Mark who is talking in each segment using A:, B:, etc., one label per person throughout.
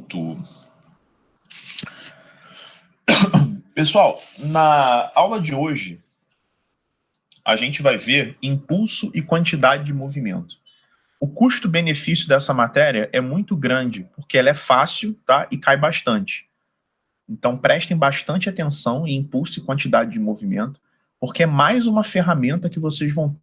A: Voltou. Pessoal, na aula de hoje, a gente vai ver impulso e quantidade de movimento. O custo-benefício dessa matéria é muito grande, porque ela é fácil, tá? E cai bastante. Então, prestem bastante atenção em impulso e quantidade de movimento, porque é mais uma ferramenta que vocês vão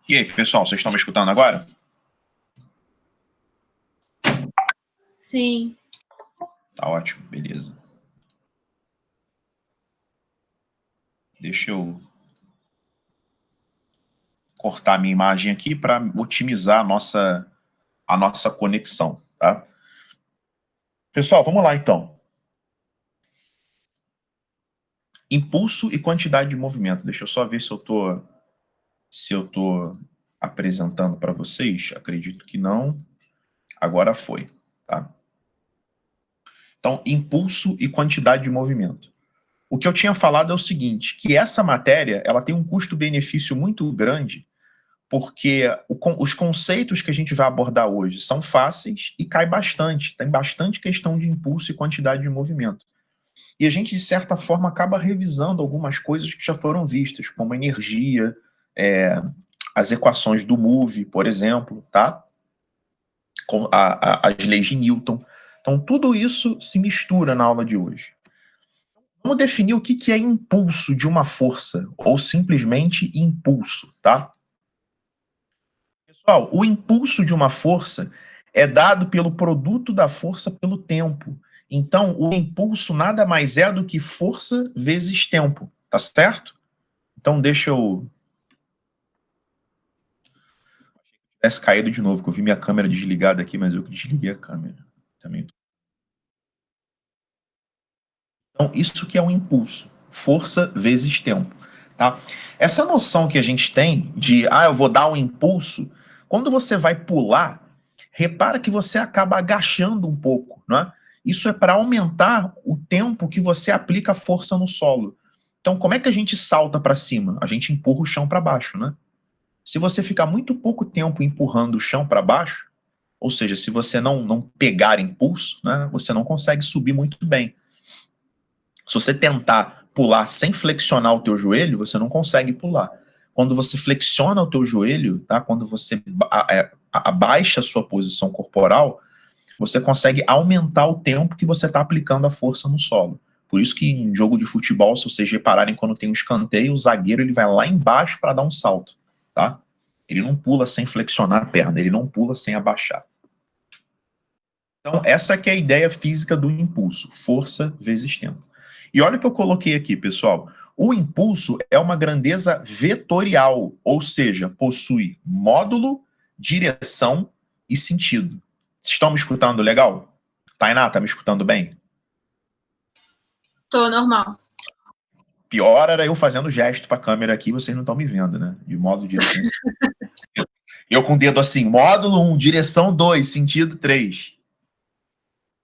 A: E aí, pessoal, vocês estão me escutando agora?
B: Sim.
A: Tá ótimo, beleza. Deixa eu cortar a minha imagem aqui para otimizar a nossa conexão, tá? Pessoal, vamos lá então. Impulso e quantidade de movimento. Deixa eu só ver se eu tô apresentando para vocês. Acredito que não. Agora foi, tá? Então, impulso e quantidade de movimento. O que eu tinha falado é o seguinte, que essa matéria, ela tem um custo-benefício muito grande, porque os conceitos que a gente vai abordar hoje são fáceis e cai bastante, tem bastante questão de impulso e quantidade de movimento. E a gente, de certa forma, acaba revisando algumas coisas que já foram vistas, como energia, as equações do MOVE, por exemplo, tá? As leis de Newton. Então, tudo isso se mistura na aula de hoje. Vamos definir o que é impulso de uma força, ou simplesmente impulso, tá? Pessoal, o impulso de uma força é dado pelo produto da força pelo tempo. Então, o impulso nada mais é do que força vezes tempo, tá certo? Então, deixa eu... Tivesse caído de novo, que eu vi minha câmera desligada aqui, mas eu que desliguei a câmera. Também. Então, isso que é um impulso. Força vezes tempo, tá? Essa noção que a gente tem de, eu vou dar um impulso, quando você vai pular, repara que você acaba agachando um pouco, né? Isso é para aumentar o tempo que você aplica a força no solo. Então, como é que a gente salta para cima? A gente empurra o chão para baixo, né? Se você ficar muito pouco tempo empurrando o chão para baixo, ou seja, se você não pegar impulso, né, você não consegue subir muito bem. Se você tentar pular sem flexionar o teu joelho, você não consegue pular. Quando você flexiona o teu joelho, tá? Quando você abaixa a sua posição corporal, você consegue aumentar o tempo que você está aplicando a força no solo. Por isso que em jogo de futebol, se vocês repararem, quando tem um escanteio, o zagueiro ele vai lá embaixo para dar um salto, tá? Ele não pula sem flexionar a perna, ele não pula sem abaixar. Então, essa que é a ideia física do impulso, força vezes tempo. E olha o que eu coloquei aqui, pessoal. O impulso é uma grandeza vetorial, ou seja, possui módulo, direção e sentido. Estão me escutando legal? Tainá, tá me escutando bem?
B: Tô normal.
A: Pior era eu fazendo gesto pra câmera aqui, vocês não estão me vendo, né? De modo direção. Eu com o dedo assim, módulo 1, direção 2, sentido 3.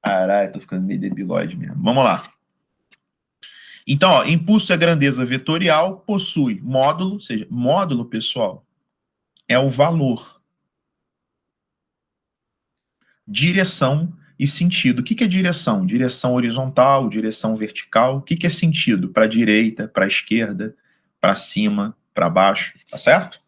A: Caralho, tô ficando meio debilóide mesmo. Vamos lá. Então, ó, impulso é grandeza vetorial, possui módulo, ou seja, módulo, pessoal, é o valor, direção e sentido. O que que é direção? Direção horizontal, direção vertical. O que que é sentido? Para a direita, para a esquerda, para cima, para baixo, tá certo?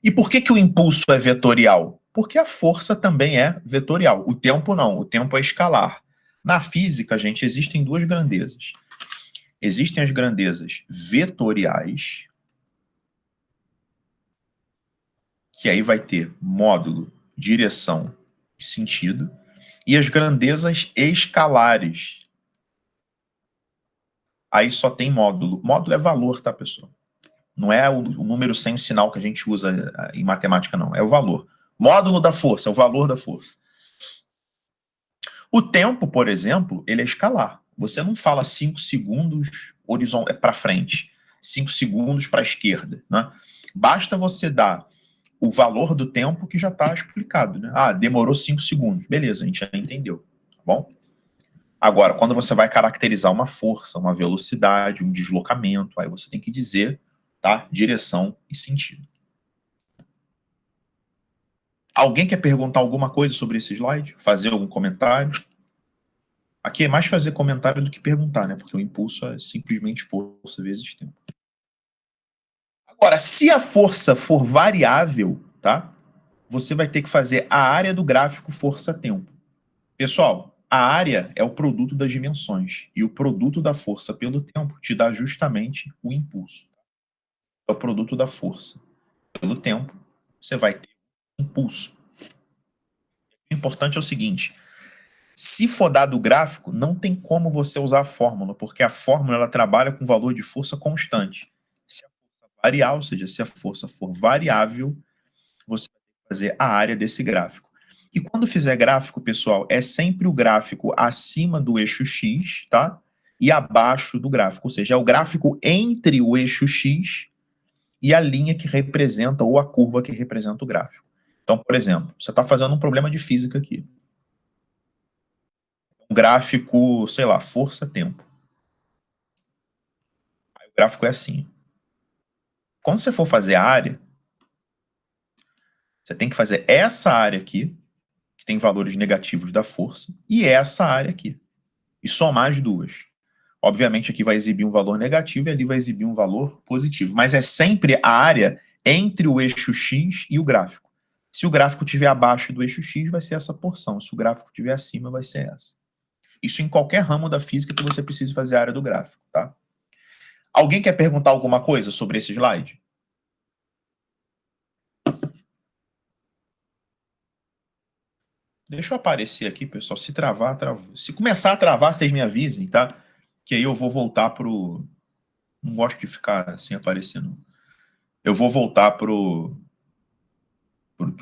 A: E por que que o impulso é vetorial? Porque a força também é vetorial. O tempo não, o tempo é escalar. Na física, gente, existem duas grandezas. Existem as grandezas vetoriais, que aí vai ter módulo, direção e sentido, e as grandezas escalares. Aí só tem módulo. Módulo é valor, tá, pessoal? Não é o número sem o sinal que a gente usa em matemática, não. É o valor. Módulo da força, é o valor da força. O tempo, por exemplo, ele é escalar. Você não fala 5 segundos para frente, 5 segundos para a esquerda. Né? Basta você dar o valor do tempo que já está explicado. Né? Ah, demorou 5 segundos. Beleza, a gente já entendeu. Tá bom? Agora, quando você vai caracterizar uma força, uma velocidade, um deslocamento, aí você tem que dizer, tá? Direção e sentido. Alguém quer perguntar alguma coisa sobre esse slide? Fazer algum comentário? Aqui é mais fazer comentário do que perguntar, né? Porque o impulso é simplesmente força vezes tempo. Agora, se a força for variável, tá? Você vai ter que fazer a área do gráfico força-tempo. Pessoal, a área é o produto das dimensões. E o produto da força pelo tempo te dá justamente o impulso. É o produto da força pelo tempo. Você vai ter impulso. O importante é o seguinte: se for dado o gráfico, não tem como você usar a fórmula, porque a fórmula ela trabalha com valor de força constante. Se a força variar, ou seja, se a força for variável, você vai fazer a área desse gráfico. E quando fizer gráfico, pessoal, é sempre o gráfico acima do eixo X, tá? E abaixo do gráfico, ou seja, é o gráfico entre o eixo X e a linha que representa, ou a curva que representa o gráfico. Então, por exemplo, você está fazendo um problema de física aqui. Um gráfico, sei lá, força-tempo. O gráfico é assim. Quando você for fazer a área, você tem que fazer essa área aqui, que tem valores negativos da força, e essa área aqui. E somar as duas. Obviamente aqui vai exibir um valor negativo e ali vai exibir um valor positivo. Mas é sempre a área entre o eixo X e o gráfico. Se o gráfico estiver abaixo do eixo X, vai ser essa porção. Se o gráfico estiver acima, vai ser essa. Isso em qualquer ramo da física que você precise fazer a área do gráfico, tá? Alguém quer perguntar alguma coisa sobre esse slide? Deixa eu aparecer aqui, pessoal. Se travar, travou. Se começar a travar, vocês me avisem, tá? Que aí eu vou voltar pro... Não gosto de ficar sem aparecer, não. Eu vou voltar pro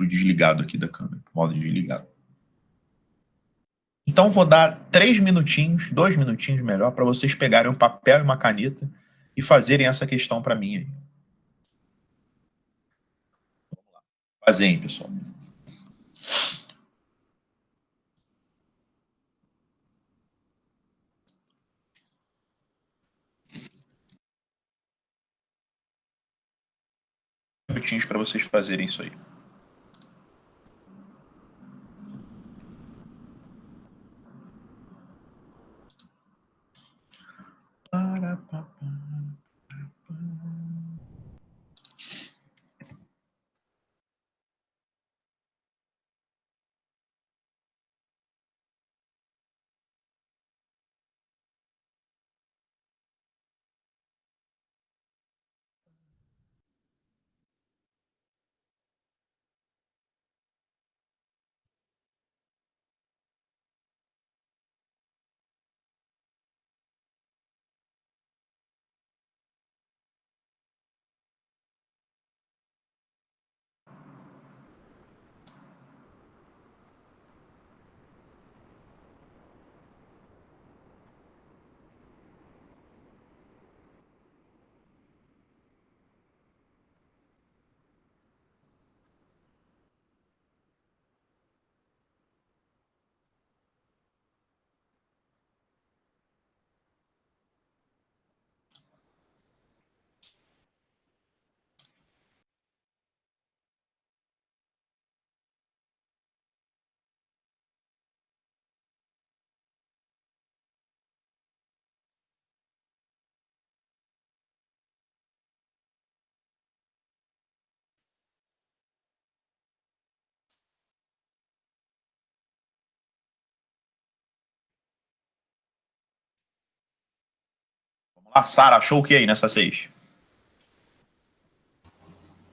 A: desligado aqui da câmera, modo desligado. Então vou dar 3 minutinhos, 2 minutinhos melhor, para vocês pegarem um papel e uma caneta e fazerem essa questão para mim aí. Fazem, pessoal. Minutinhos para vocês fazerem isso aí. A Sara achou o que aí nessa 6?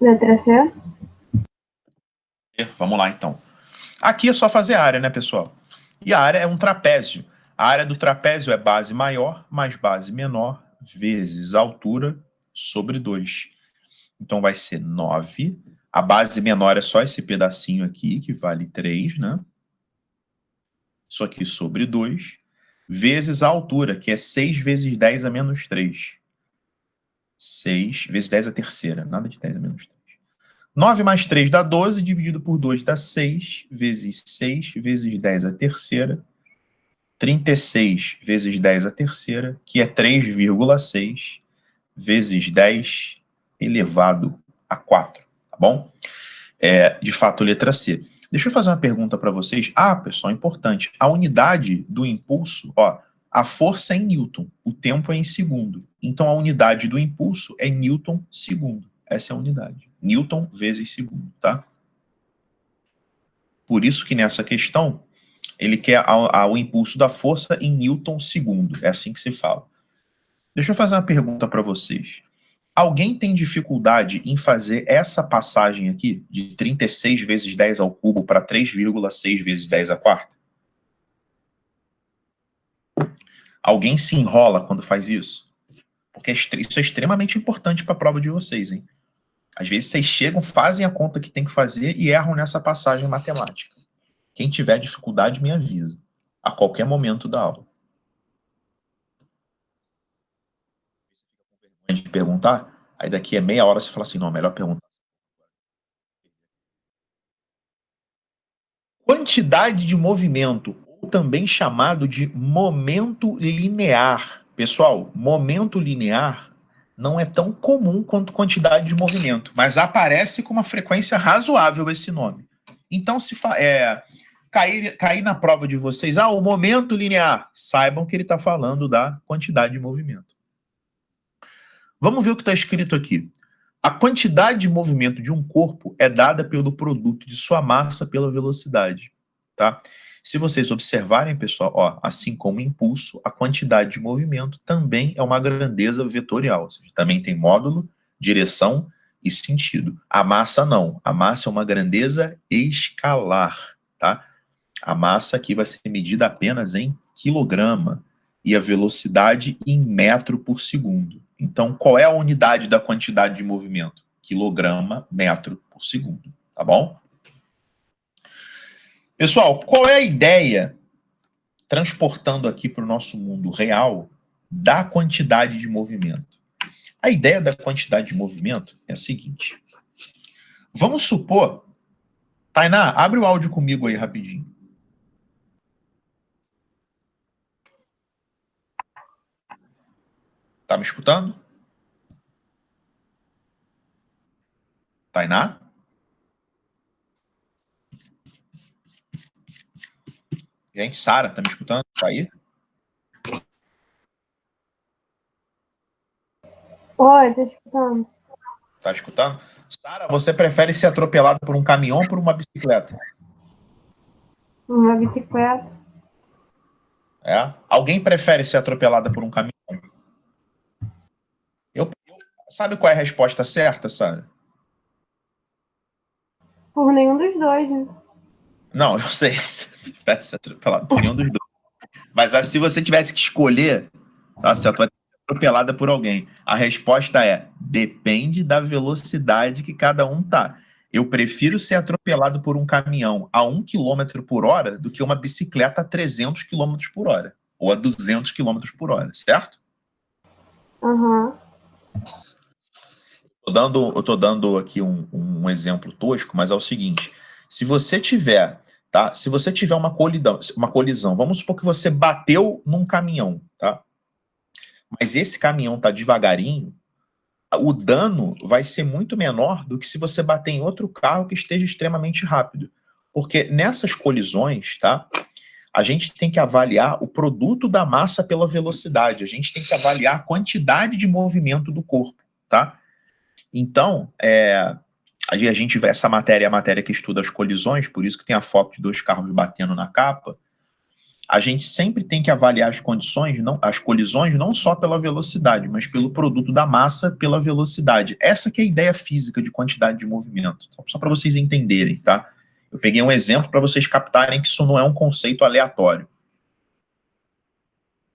C: Letra C.
A: Vamos lá, então. Aqui é só fazer a área, né, pessoal? E a área é um trapézio. A área do trapézio é base maior mais base menor vezes altura sobre 2. Então vai ser 9. A base menor é só esse pedacinho aqui, que vale 3, né? Isso aqui sobre 2. Vezes a altura, que é 6 vezes 10 a menos 3. 6 vezes 10 a terceira. Nada de 10 a menos 3. 9 mais 3 dá 12, dividido por 2 dá 6, vezes 6 vezes 10 a terceira. 36 vezes 10 a terceira, que é 3,6, vezes 10 elevado a 4, tá bom? De fato, letra C. Deixa eu fazer uma pergunta para vocês. Ah, pessoal, importante. A unidade do impulso, ó, a força é em Newton, o tempo é em segundo. Então, a unidade do impulso é Newton segundo. Essa é a unidade. Newton vezes segundo, tá? Por isso que nessa questão, ele quer o impulso da força em Newton segundo. É assim que se fala. Deixa eu fazer uma pergunta para vocês. Alguém tem dificuldade em fazer essa passagem aqui, de 36 vezes 10 ao cubo para 3,6 vezes 10 à quarta? Alguém se enrola quando faz isso? Porque isso é extremamente importante para a prova de vocês, hein? Às vezes vocês chegam, fazem a conta que tem que fazer e erram nessa passagem matemática. Quem tiver dificuldade, me avisa. A qualquer momento da aula. De perguntar, aí daqui a meia hora você fala assim, não, melhor perguntar. Quantidade de movimento, ou também chamado de momento linear. Pessoal, momento linear não é tão comum quanto quantidade de movimento, mas aparece com uma frequência razoável esse nome. Então, se cair na prova de vocês, o momento linear, saibam que ele está falando da quantidade de movimento. Vamos ver o que está escrito aqui. A quantidade de movimento de um corpo é dada pelo produto de sua massa pela velocidade, tá? Se vocês observarem, pessoal, ó, assim como impulso, a quantidade de movimento também é uma grandeza vetorial, ou seja, também tem módulo, direção e sentido. A massa não, a massa é uma grandeza escalar, tá? A massa aqui vai ser medida apenas em quilograma e a velocidade em metro por segundo. Então, qual é a unidade da quantidade de movimento? Quilograma, metro por segundo, tá bom? Pessoal, qual é a ideia, transportando aqui para o nosso mundo real, da quantidade de movimento? A ideia da quantidade de movimento é a seguinte. Vamos supor... Tainá, abre o áudio comigo aí rapidinho. Tá me escutando? Tainá? Gente, Sara, tá me escutando? Tá aí?
C: Oi, tô escutando.
A: Tá escutando? Sara, você prefere ser atropelada por um caminhão ou por uma bicicleta?
C: Uma bicicleta.
A: Alguém prefere ser atropelada por um caminhão? Sabe qual é a resposta certa, Sara?
C: Por nenhum dos dois, né?
A: Não, eu sei. Prefere ser atropelada por nenhum dos dois. Mas se você tivesse que escolher, tá, se vai ser atropelada por alguém, a resposta é: depende da velocidade que cada um tá. Eu prefiro ser atropelado por um caminhão a 1 km por hora do que uma bicicleta a 300 km por hora. Ou a 200 km por hora, certo?
C: Aham.
A: Eu tô dando aqui um exemplo tosco, mas é o seguinte: se você tiver, tá? Se você tiver uma colisão, vamos supor que você bateu num caminhão, tá? Mas esse caminhão tá devagarinho, o dano vai ser muito menor do que se você bater em outro carro que esteja extremamente rápido. Porque nessas colisões, tá? A gente tem que avaliar o produto da massa pela velocidade, a gente tem que avaliar a quantidade de movimento do corpo, tá? Então, a gente vê essa matéria, é a matéria que estuda as colisões, por isso que tem a foto de dois carros batendo na capa. a gente sempre tem que avaliar as colisões não só pela velocidade, mas pelo produto da massa pela velocidade. Essa que é a ideia física de quantidade de movimento. Só para vocês entenderem, tá? Eu peguei um exemplo para vocês captarem que isso não é um conceito aleatório.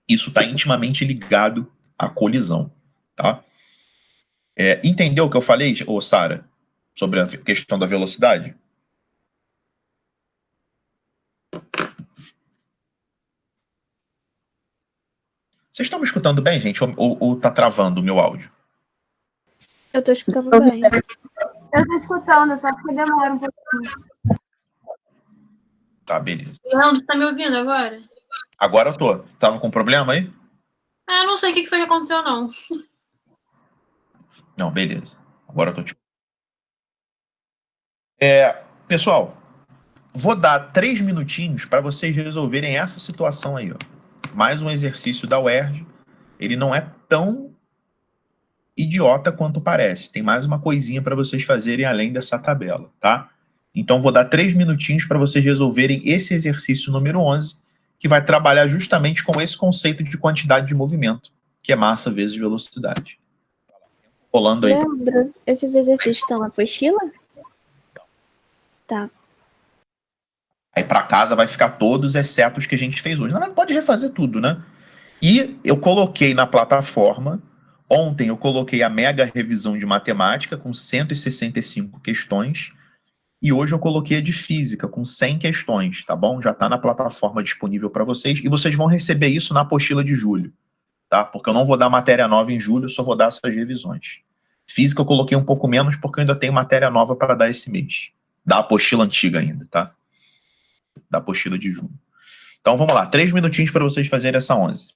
A: Isso está intimamente ligado à colisão, tá? Entendeu o que eu falei, ô Sara, sobre a questão da velocidade? Vocês estão me escutando bem, gente? Ou tá travando o meu áudio?
B: Eu tô escutando bem.
C: Eu tô escutando, só que demora um pouquinho.
A: Tá, beleza.
B: Leandro, tá me ouvindo agora?
A: Agora eu tô. Tava com problema aí?
B: Eu não sei o que foi que aconteceu, não.
A: Não, beleza. Agora eu tô te... Pessoal, vou dar 3 minutinhos para vocês resolverem essa situação aí, ó. Mais um exercício da UERJ. Ele não é tão idiota quanto parece. Tem mais uma coisinha para vocês fazerem além dessa tabela, tá? Então, vou dar 3 minutinhos para vocês resolverem esse exercício número 11, que vai trabalhar justamente com esse conceito de quantidade de movimento, que é massa vezes velocidade. Rolando aí.
B: Leandro, esses exercícios estão na apostila? Tá.
A: Aí para casa vai ficar todos, exceto os que a gente fez hoje. Na verdade, pode refazer tudo, né? E eu coloquei na plataforma, ontem eu coloquei a mega revisão de matemática com 165 questões, e hoje eu coloquei a de física com 100 questões, tá bom? Já está na plataforma disponível para vocês, e vocês vão receber isso na apostila de julho, tá? Porque eu não vou dar matéria nova em julho, eu só vou dar essas revisões. Física eu coloquei um pouco menos, porque eu ainda tenho matéria nova para dar esse mês. Da apostila antiga ainda, tá? Da apostila de junho. Então vamos lá, 3 minutinhos para vocês fazerem essa 11.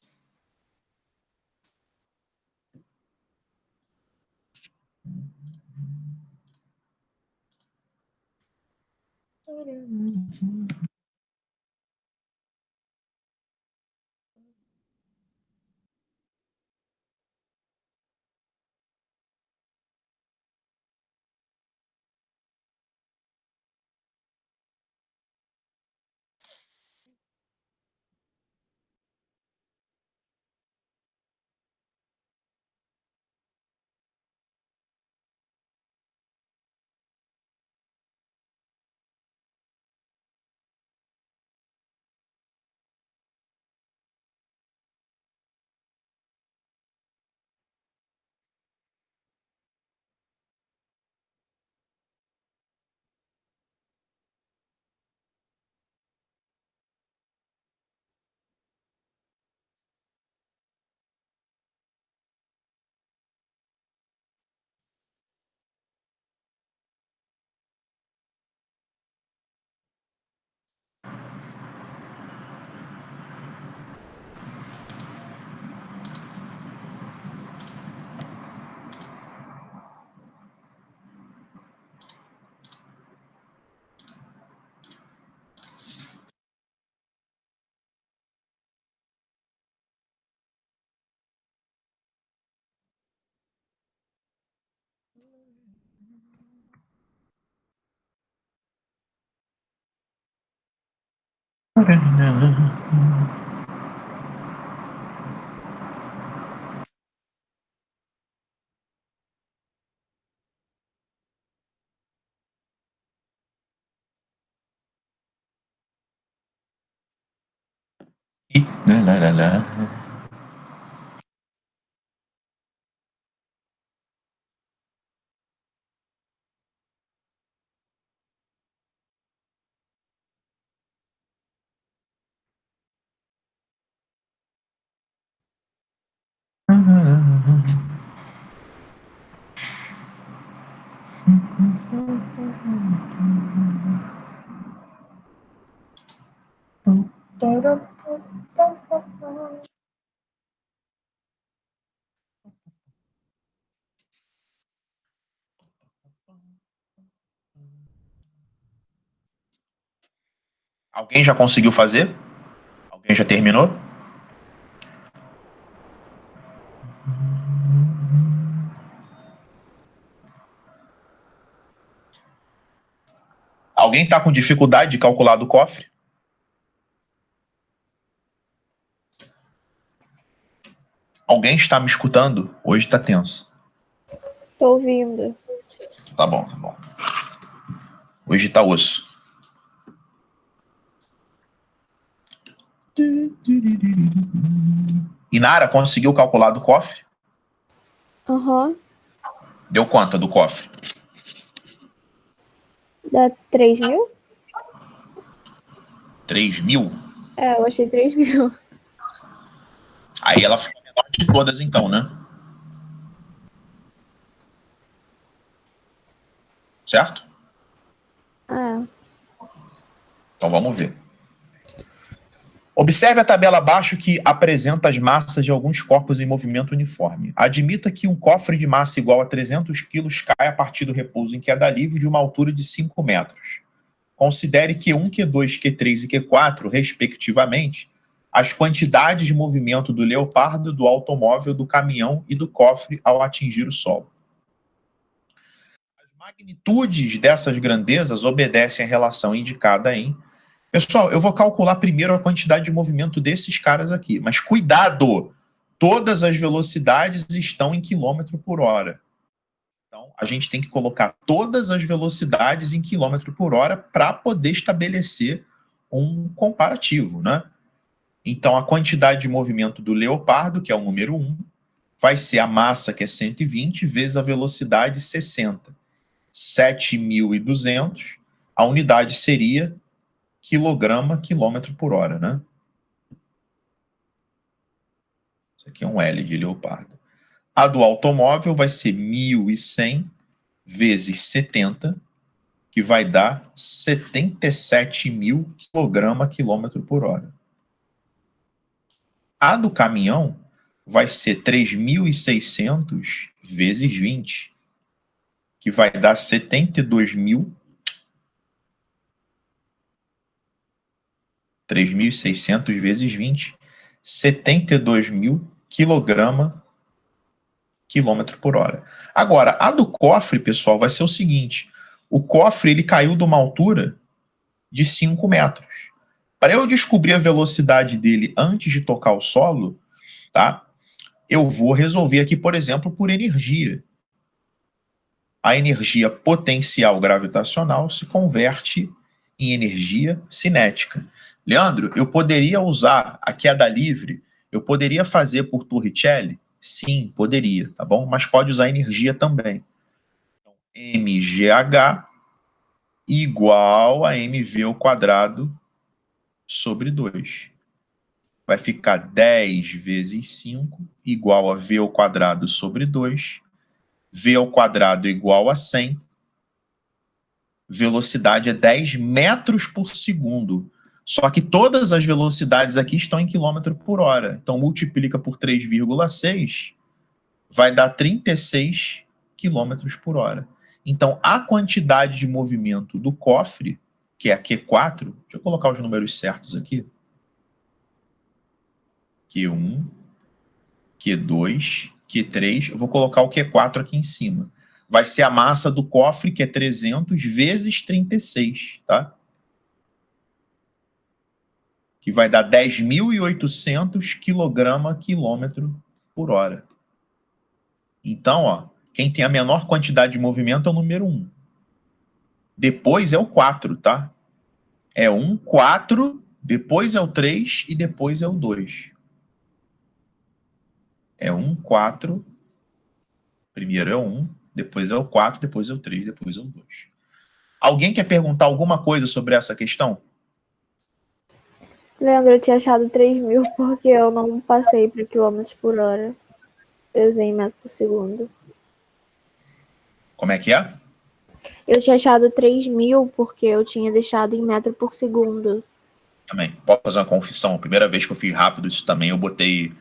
A: Alguém já conseguiu fazer? Alguém já terminou? Alguém está com dificuldade de calcular do cofre? Alguém está me escutando? Hoje tá tenso.
B: Tô ouvindo.
A: Tá bom, tá bom. Hoje tá osso. Inara, conseguiu calcular do cofre?
B: Aham.
A: Deu quanto do cofre?
B: Dá 3.000?
A: 3.000?
B: É, eu achei 3.000.
A: Aí ela foi a menor de todas então, né? Certo?
B: Ah,
A: Então vamos ver. Observe a tabela abaixo que apresenta as massas de alguns corpos em movimento uniforme. Admita que um cofre de massa igual a 300 kg cai a partir do repouso em queda livre de uma altura de 5 metros. Considere Q1, Q2, Q3 e Q4, respectivamente, as quantidades de movimento do leopardo, do automóvel, do caminhão e do cofre ao atingir o solo. As magnitudes dessas grandezas obedecem à relação indicada em... Pessoal, eu vou calcular primeiro a quantidade de movimento desses caras aqui, mas cuidado! Todas as velocidades estão em quilômetro por hora. Então, a gente tem que colocar todas as velocidades em quilômetro por hora para poder estabelecer um comparativo, né? Então, a quantidade de movimento do leopardo, que é o número 1, vai ser a massa, que é 120, vezes a velocidade 60. 7.200, a unidade seria quilograma, quilômetro por hora, né? Isso aqui é um L de leopardo. A do automóvel vai ser 1.100 vezes 70, que vai dar 77.000 quilograma, quilômetro por hora. A do caminhão vai ser 3.600 vezes 20, que vai dar 72.000. 3.600 vezes 20, 72.000 quilograma, quilômetro por hora. Agora, a do cofre, pessoal, vai ser o seguinte. O cofre, ele caiu de uma altura de 5 metros. Para eu descobrir a velocidade dele antes de tocar o solo, tá? Eu vou resolver aqui, por exemplo, por energia. A energia potencial gravitacional se converte em energia cinética. Leandro, eu poderia usar a queda livre, eu poderia fazer por Torricelli? Sim, poderia, tá bom? Mas pode usar energia também. Então, mgh igual a mv ao quadrado sobre 2. Vai ficar 10 vezes 5 igual a v ao quadrado sobre 2. V ao quadrado igual a 100. Velocidade é 10 metros por segundo. Só que todas as velocidades aqui estão em quilômetro por hora. Então, multiplica por 3,6, vai dar 36 quilômetros por hora. Então, a quantidade de movimento do cofre, que é a Q4, deixa eu colocar os números certos aqui. Q1, Q2, Q3, eu vou colocar o Q4 aqui em cima. Vai ser a massa do cofre, que é 300 vezes 36, tá? Que vai dar 10.800 quilograma, quilômetro por hora. Então, ó, quem tem a menor quantidade de movimento é o número 1. Depois é o 4, tá? É 1, 4, depois é o 3 e depois é o 2. É 1, 4, primeiro é o 1, depois é o 4, depois é o 3, depois é o 2. Alguém quer perguntar alguma coisa sobre essa questão?
B: Leandro, eu tinha achado 3.000 porque eu não passei para quilômetros por hora. Eu usei em metro por segundo.
A: Como é que é?
B: Eu tinha achado 3.000 porque eu tinha deixado em metro por segundo.
A: Também. Posso fazer uma confissão? A primeira vez que eu fiz rápido isso também, eu botei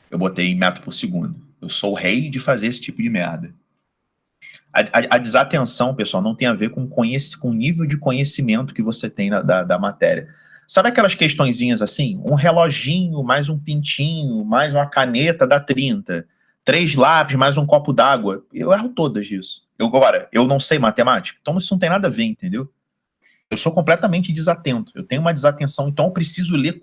A: em metro por segundo. Eu sou o rei de fazer esse tipo de merda. A desatenção, pessoal, não tem a ver com o nível de conhecimento que você tem da matéria. Sabe aquelas questõezinhas assim? Um reloginho, mais um pintinho, mais uma caneta dá 30. 3 lápis, mais um copo d'água. Eu erro todas disso. Agora, eu não sei matemática, então isso não tem nada a ver, entendeu? Eu sou completamente desatento. Eu tenho uma desatenção, então eu preciso ler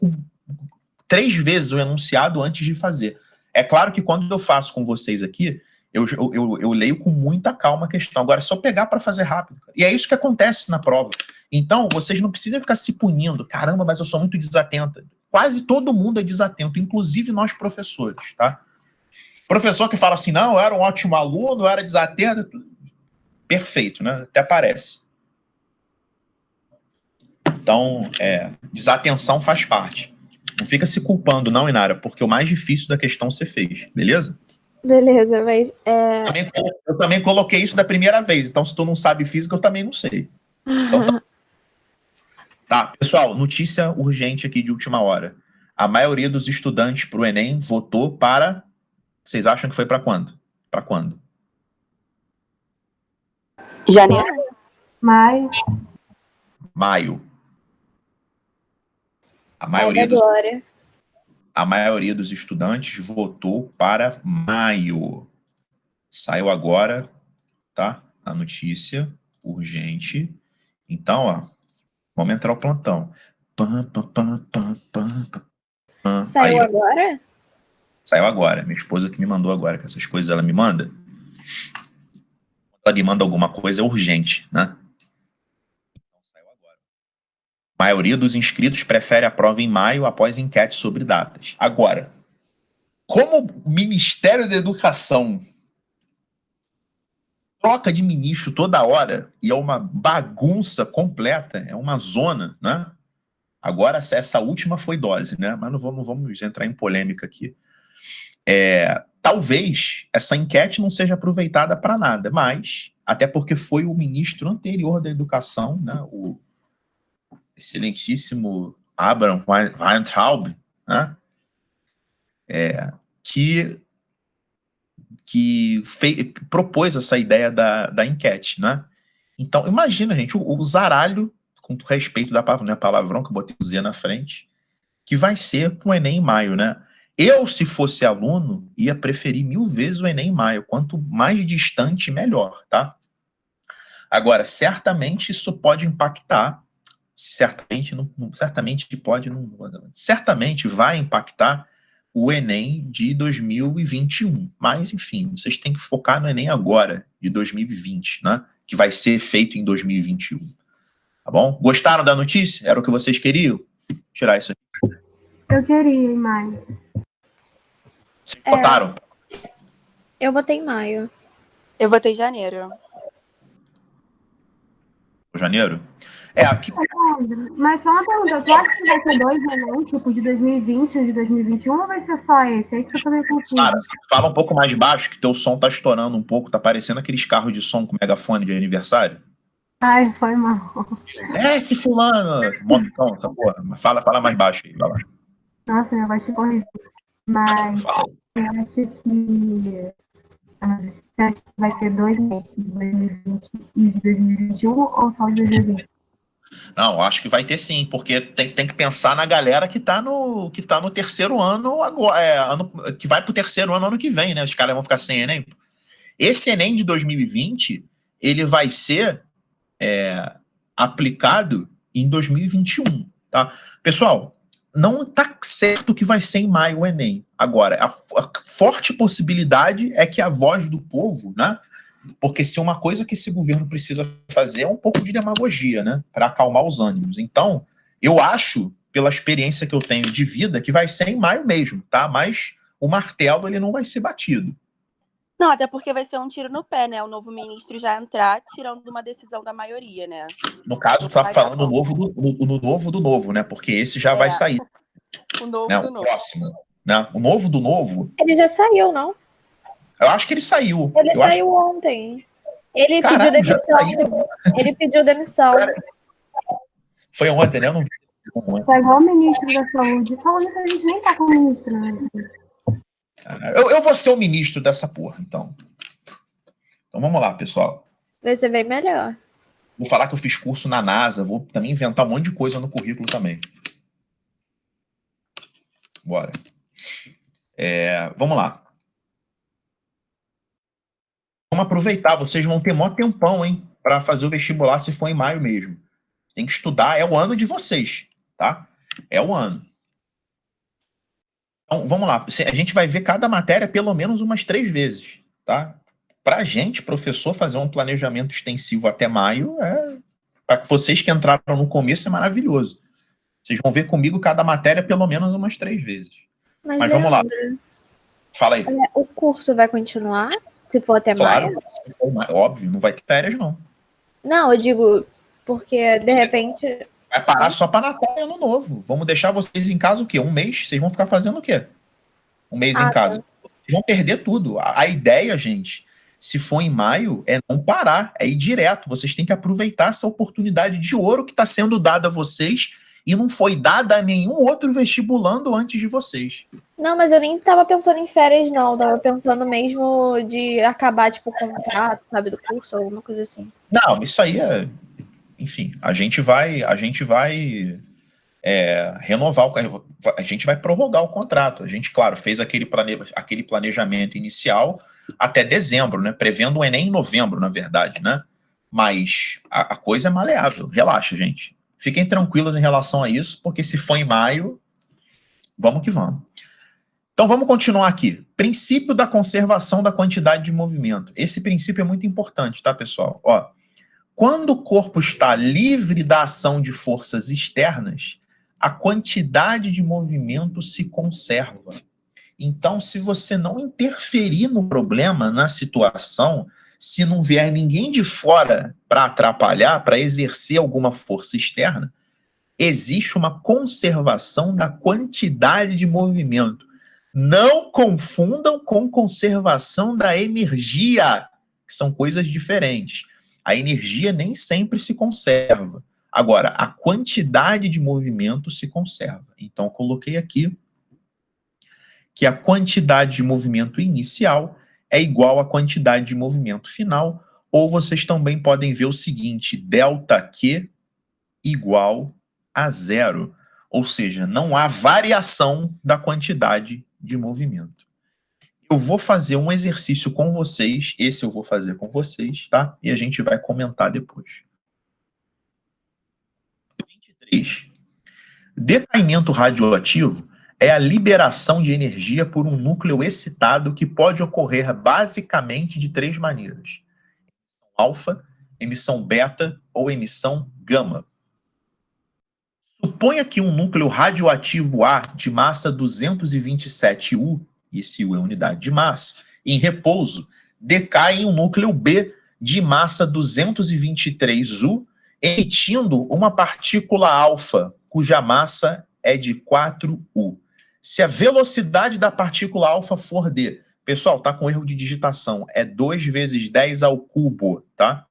A: 3 vezes o enunciado antes de fazer. É claro que quando eu faço com vocês aqui, eu leio com muita calma a questão. Agora é só pegar para fazer rápido. E é isso que acontece na prova. Então, vocês não precisam ficar se punindo. Caramba, mas eu sou muito desatenta. Quase todo mundo é desatento, inclusive nós professores, tá? Professor que fala assim, não, eu era um ótimo aluno, eu era desatento. Perfeito, né? Até parece. Então, desatenção faz parte. Não fica se culpando, não, Inara, porque o mais difícil da questão você fez, beleza?
B: Beleza, mas
A: Eu também coloquei isso da primeira vez, então se tu não sabe física, eu também não sei. Então, tá, pessoal, notícia urgente aqui de última hora. A maioria dos estudantes para o Enem votou para... Vocês acham que foi para quando? Para quando?
D: Janeiro.
A: Maio. A maioria dos estudantes votou para maio. Saiu agora, tá? A notícia urgente. Então, ó, vamos entrar ao plantão.
B: Saiu
A: aí,
B: agora?
A: Saiu agora. Minha esposa que me mandou agora, que essas coisas ela me manda. Ela me manda alguma coisa, é urgente, né? Então, saiu agora. A maioria dos inscritos prefere a prova em maio após enquete sobre datas. Agora, como o Ministério da Educação troca de ministro toda hora e é uma bagunça completa, é uma zona, né? Agora, essa última foi dose, né? Mas não vamos entrar em polêmica aqui. Talvez essa enquete não seja aproveitada para nada, mas, até porque foi o ministro anterior da Educação, né? O excelentíssimo Abraham Weintraub, né? Que propôs essa ideia da enquete, né? Então, imagina, gente, o zaralho, com respeito da palavra, não é palavrão que eu botei o Z na frente, que vai ser com o Enem em maio, né? Eu, se fosse aluno, ia preferir 1000 vezes o Enem em maio. Quanto mais distante, melhor, tá? Agora, certamente isso pode impactar, certamente vai impactar o Enem de 2021. Mas, enfim, vocês têm que focar no Enem agora, de 2020, né? Que vai ser feito em 2021. Tá bom? Gostaram da notícia? Era o que vocês queriam? Vou tirar isso aqui.
C: Eu queria em maio.
A: Vocês votaram?
B: Eu votei em maio.
D: Eu votei em janeiro.
A: Janeiro? Aqui...
C: Mas só uma pergunta, tu acha que vai ter 2 Enem, tipo de 2020 e de 2021, ou vai ser só esse? É isso que eu tô meio confuso.
A: Sara, fala um pouco mais baixo, que teu som tá estourando um pouco, tá parecendo aqueles carros de som com megafone de aniversário.
C: Ai, foi mal.
A: Esse fulano! Montão, essa porra. Fala mais baixo aí, vai lá.
C: Nossa, minha voz ficou horrível. Mas eu acho que... Você acha que vai ter 2 Enem, de 2020 e de 2021, ou só de 2020?
A: Não, acho que vai ter sim, porque tem que pensar na galera que tá no terceiro ano agora, que vai pro terceiro ano que vem, né? Os caras vão ficar sem Enem. Esse Enem de 2020, ele vai ser aplicado em 2021, tá? Pessoal, não tá certo que vai ser em maio o Enem. Agora, a forte possibilidade é que a voz do povo, né? Porque se uma coisa que esse governo precisa fazer é um pouco de demagogia, né? Para acalmar os ânimos. Então, eu acho, pela experiência que eu tenho de vida, que vai ser em maio mesmo, tá? Mas o martelo, ele não vai ser batido.
D: Não, até porque vai ser um tiro no pé, né? O novo ministro já entrar tirando uma decisão da maioria, né?
A: No caso, tu tá falando o novo do novo, né? Porque esse já vai sair.
D: O novo
A: né?
D: do
A: O
D: novo.
A: próximo. Né? O novo do novo.
B: Ele já saiu, não?
A: Eu acho que ele saiu.
B: Ele saiu ontem. Ele
A: Caralho,
B: pediu demissão. Ele pediu demissão.
A: Foi ontem, né? Eu não vi.
C: Foi igual o ministro da Saúde. Falando isso, a gente nem tá com o ministro, né?
A: Eu vou ser o ministro dessa porra, então. Então vamos lá, pessoal.
B: Vai ser bem melhor.
A: Vou falar que eu fiz curso na NASA, vou também inventar um monte de coisa no currículo também. Bora. Vamos lá. Vamos aproveitar, vocês vão ter mó tempão, hein? Para fazer o vestibular se for em maio mesmo. Tem que estudar, é o ano de vocês, tá? É o ano. Então, vamos lá. A gente vai ver cada matéria pelo menos umas 3 vezes, tá? Para a gente, professor, fazer um planejamento extensivo até maio, para vocês que entraram no começo, é maravilhoso. Vocês vão ver comigo cada matéria pelo menos umas 3 vezes. Mas vamos lá. Fala aí.
B: O curso vai continuar? Se for até maio?
A: Claro, óbvio, não vai ter férias, não.
B: Não, eu digo, porque de repente...
A: Vai parar só para Natal e Ano Novo. Vamos deixar vocês em casa o quê? Um mês? Vocês vão ficar fazendo o quê? Um mês em casa. Tá. Vocês vão perder tudo. A ideia, gente, se for em maio, é não parar, é ir direto. Vocês têm que aproveitar essa oportunidade de ouro que está sendo dada a vocês e não foi dada a nenhum outro vestibulando antes de vocês.
B: Não, mas eu nem tava pensando em férias, não. Eu tava pensando mesmo de acabar, tipo, o contrato, sabe, do curso, alguma coisa assim.
A: Não, isso aí é... Enfim, a gente vai renovar, a gente vai prorrogar o contrato. A gente, claro, fez aquele planejamento inicial até dezembro, né? Prevendo o Enem em novembro, na verdade, né? Mas a coisa é maleável. Relaxa, gente. Fiquem tranquilos em relação a isso, porque se for em maio, vamos que vamos. Então, vamos continuar aqui. Princípio da conservação da quantidade de movimento. Esse princípio é muito importante, tá, pessoal? Ó, quando o corpo está livre da ação de forças externas, a quantidade de movimento se conserva. Então, se você não interferir no problema, na situação, se não vier ninguém de fora para atrapalhar, para exercer alguma força externa, existe uma conservação da quantidade de movimento. Não confundam com conservação da energia, que são coisas diferentes. A energia nem sempre se conserva. Agora, a quantidade de movimento se conserva. Então, eu coloquei aqui que a quantidade de movimento inicial é igual à quantidade de movimento final, ou vocês também podem ver o seguinte, ΔQ igual a zero. Ou seja, não há variação da quantidade de movimento. Eu vou fazer um exercício com vocês, esse eu vou fazer com vocês, tá? E a gente vai comentar depois. 23. Decaimento radioativo é a liberação de energia por um núcleo excitado que pode ocorrer basicamente de 3 maneiras: emissão alfa, emissão beta ou emissão gama. Suponha que um núcleo radioativo A de massa 227 U, esse U é unidade de massa, em repouso, decai em um núcleo B de massa 223 U, emitindo uma partícula alfa, cuja massa é de 4 U. Se a velocidade da partícula alfa for d, pessoal, tá com erro de digitação, é 2 vezes 10 ao cubo, tá?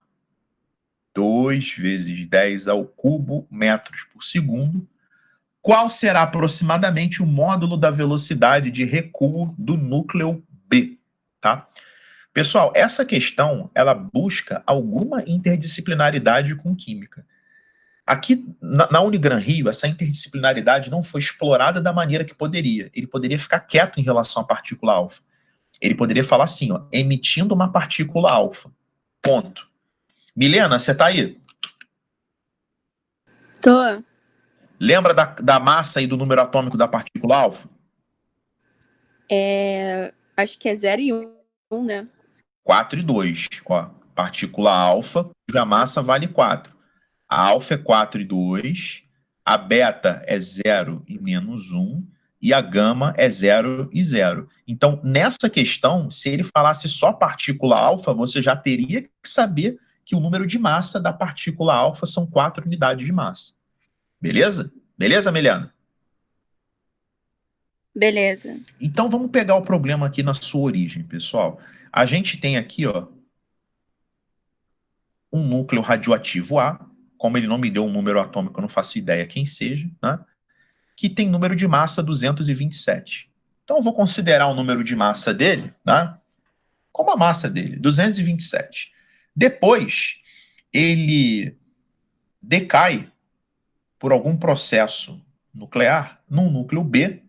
A: 2 vezes 10 ao cubo metros por segundo. Qual será aproximadamente o módulo da velocidade de recuo do núcleo B, tá? Pessoal, essa questão, ela busca alguma interdisciplinaridade com química. Aqui, na Unigran Rio, essa interdisciplinaridade não foi explorada da maneira que poderia. Ele poderia ficar quieto em relação à partícula alfa. Ele poderia falar assim, ó, emitindo uma partícula alfa. Ponto. Milena, você tá aí?
D: Tô.
A: Lembra da massa e do número atômico da partícula alfa?
D: Acho que é 0 e 1, né?
A: 4 e 2. Ó, partícula alfa, cuja massa vale 4. A alfa é 4 e 2, a beta é 0 e menos 1, e a gama é 0 e 0. Então, nessa questão, se ele falasse só partícula alfa, você já teria que saber que o número de massa da partícula alfa são 4 unidades de massa. Beleza? Beleza, Meliana?
D: Beleza.
A: Então, vamos pegar o problema aqui na sua origem, pessoal. A gente tem aqui, ó, um núcleo radioativo A, como ele não me deu um número atômico, eu não faço ideia quem seja, né? Que tem número de massa 227. Então, eu vou considerar o número de massa dele, né? Como a massa dele, 227. Depois, ele decai por algum processo nuclear num núcleo B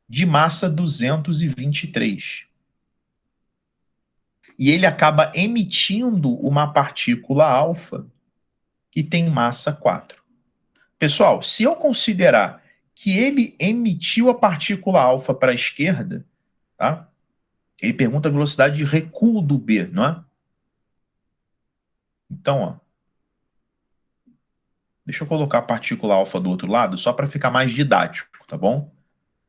A: de massa 223. E ele acaba emitindo uma partícula alfa que tem massa 4. Pessoal, se eu considerar que ele emitiu a partícula alfa para a esquerda, tá? Ele pergunta a velocidade de recuo do B, não é? Então, ó, deixa eu colocar a partícula alfa do outro lado, só para ficar mais didático, tá bom?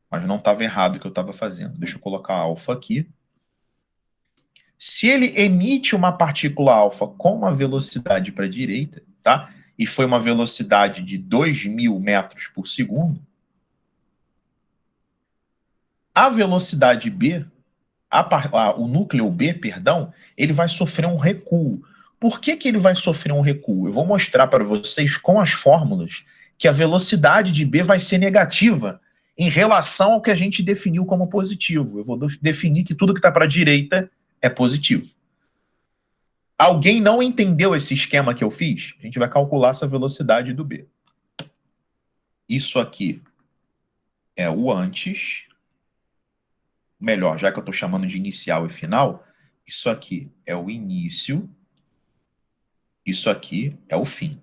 A: Mas não estava errado o que eu estava fazendo. Deixa eu colocar a alfa aqui. Se ele emite uma partícula alfa com uma velocidade para a direita, tá? E foi uma velocidade de 2.000 metros por segundo, a velocidade B, o núcleo B, perdão, ele vai sofrer um recuo. Por que ele vai sofrer um recuo? Eu vou mostrar para vocês com as fórmulas que a velocidade de B vai ser negativa em relação ao que a gente definiu como positivo. Eu vou definir que tudo que está para a direita é positivo. Alguém não entendeu esse esquema que eu fiz? A gente vai calcular essa velocidade do B. Isso aqui é o antes. Melhor, já que eu estou chamando de inicial e final, isso aqui é o início. Isso aqui é o fim.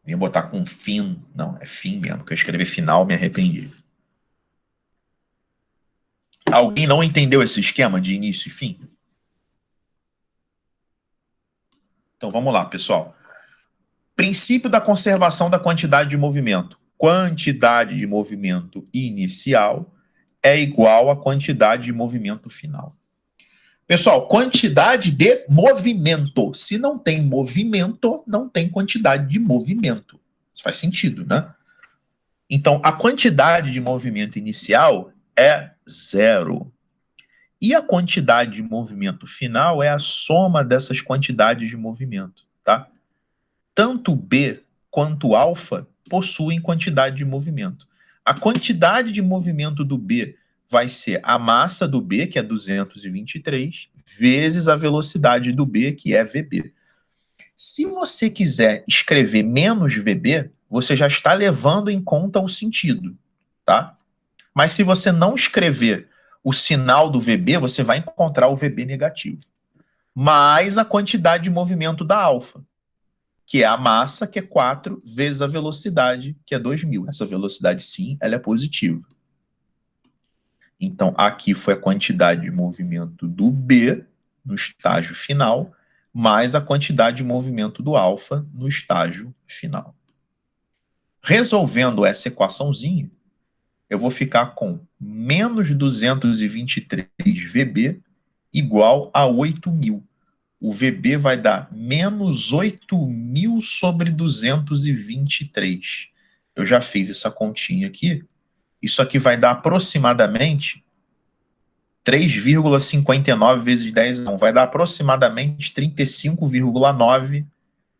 A: Nem botar com fim. Não, é fim mesmo, porque eu escrevi final, me arrependi. Alguém não entendeu esse esquema de início e fim? Então vamos lá, pessoal. Princípio da conservação da quantidade de movimento. Quantidade de movimento inicial é igual à quantidade de movimento final. Pessoal, quantidade de movimento. Se não tem movimento, não tem quantidade de movimento. Isso faz sentido, né? Então, a quantidade de movimento inicial é 0. E a quantidade de movimento final é a soma dessas quantidades de movimento, tá? Tanto B quanto alfa possuem quantidade de movimento. A quantidade de movimento do B vai ser a massa do B, que é 223, vezes a velocidade do B, que é VB. Se você quiser escrever menos VB, você já está levando em conta o sentido, tá? Mas se você não escrever o sinal do VB, você vai encontrar o VB negativo. Mais a quantidade de movimento da alfa, que é a massa, que é 4, vezes a velocidade, que é 2.000. Essa velocidade, sim, ela é positiva. Então, aqui foi a quantidade de movimento do B no estágio final, mais a quantidade de movimento do alfa no estágio final. Resolvendo essa equaçãozinha, eu vou ficar com menos 223 VB igual a 8.000. O VB vai dar menos 8.000 sobre 223. Eu já fiz essa continha aqui. Isso aqui vai dar aproximadamente 3,59 vezes 10 a 1. Vai dar aproximadamente 35,9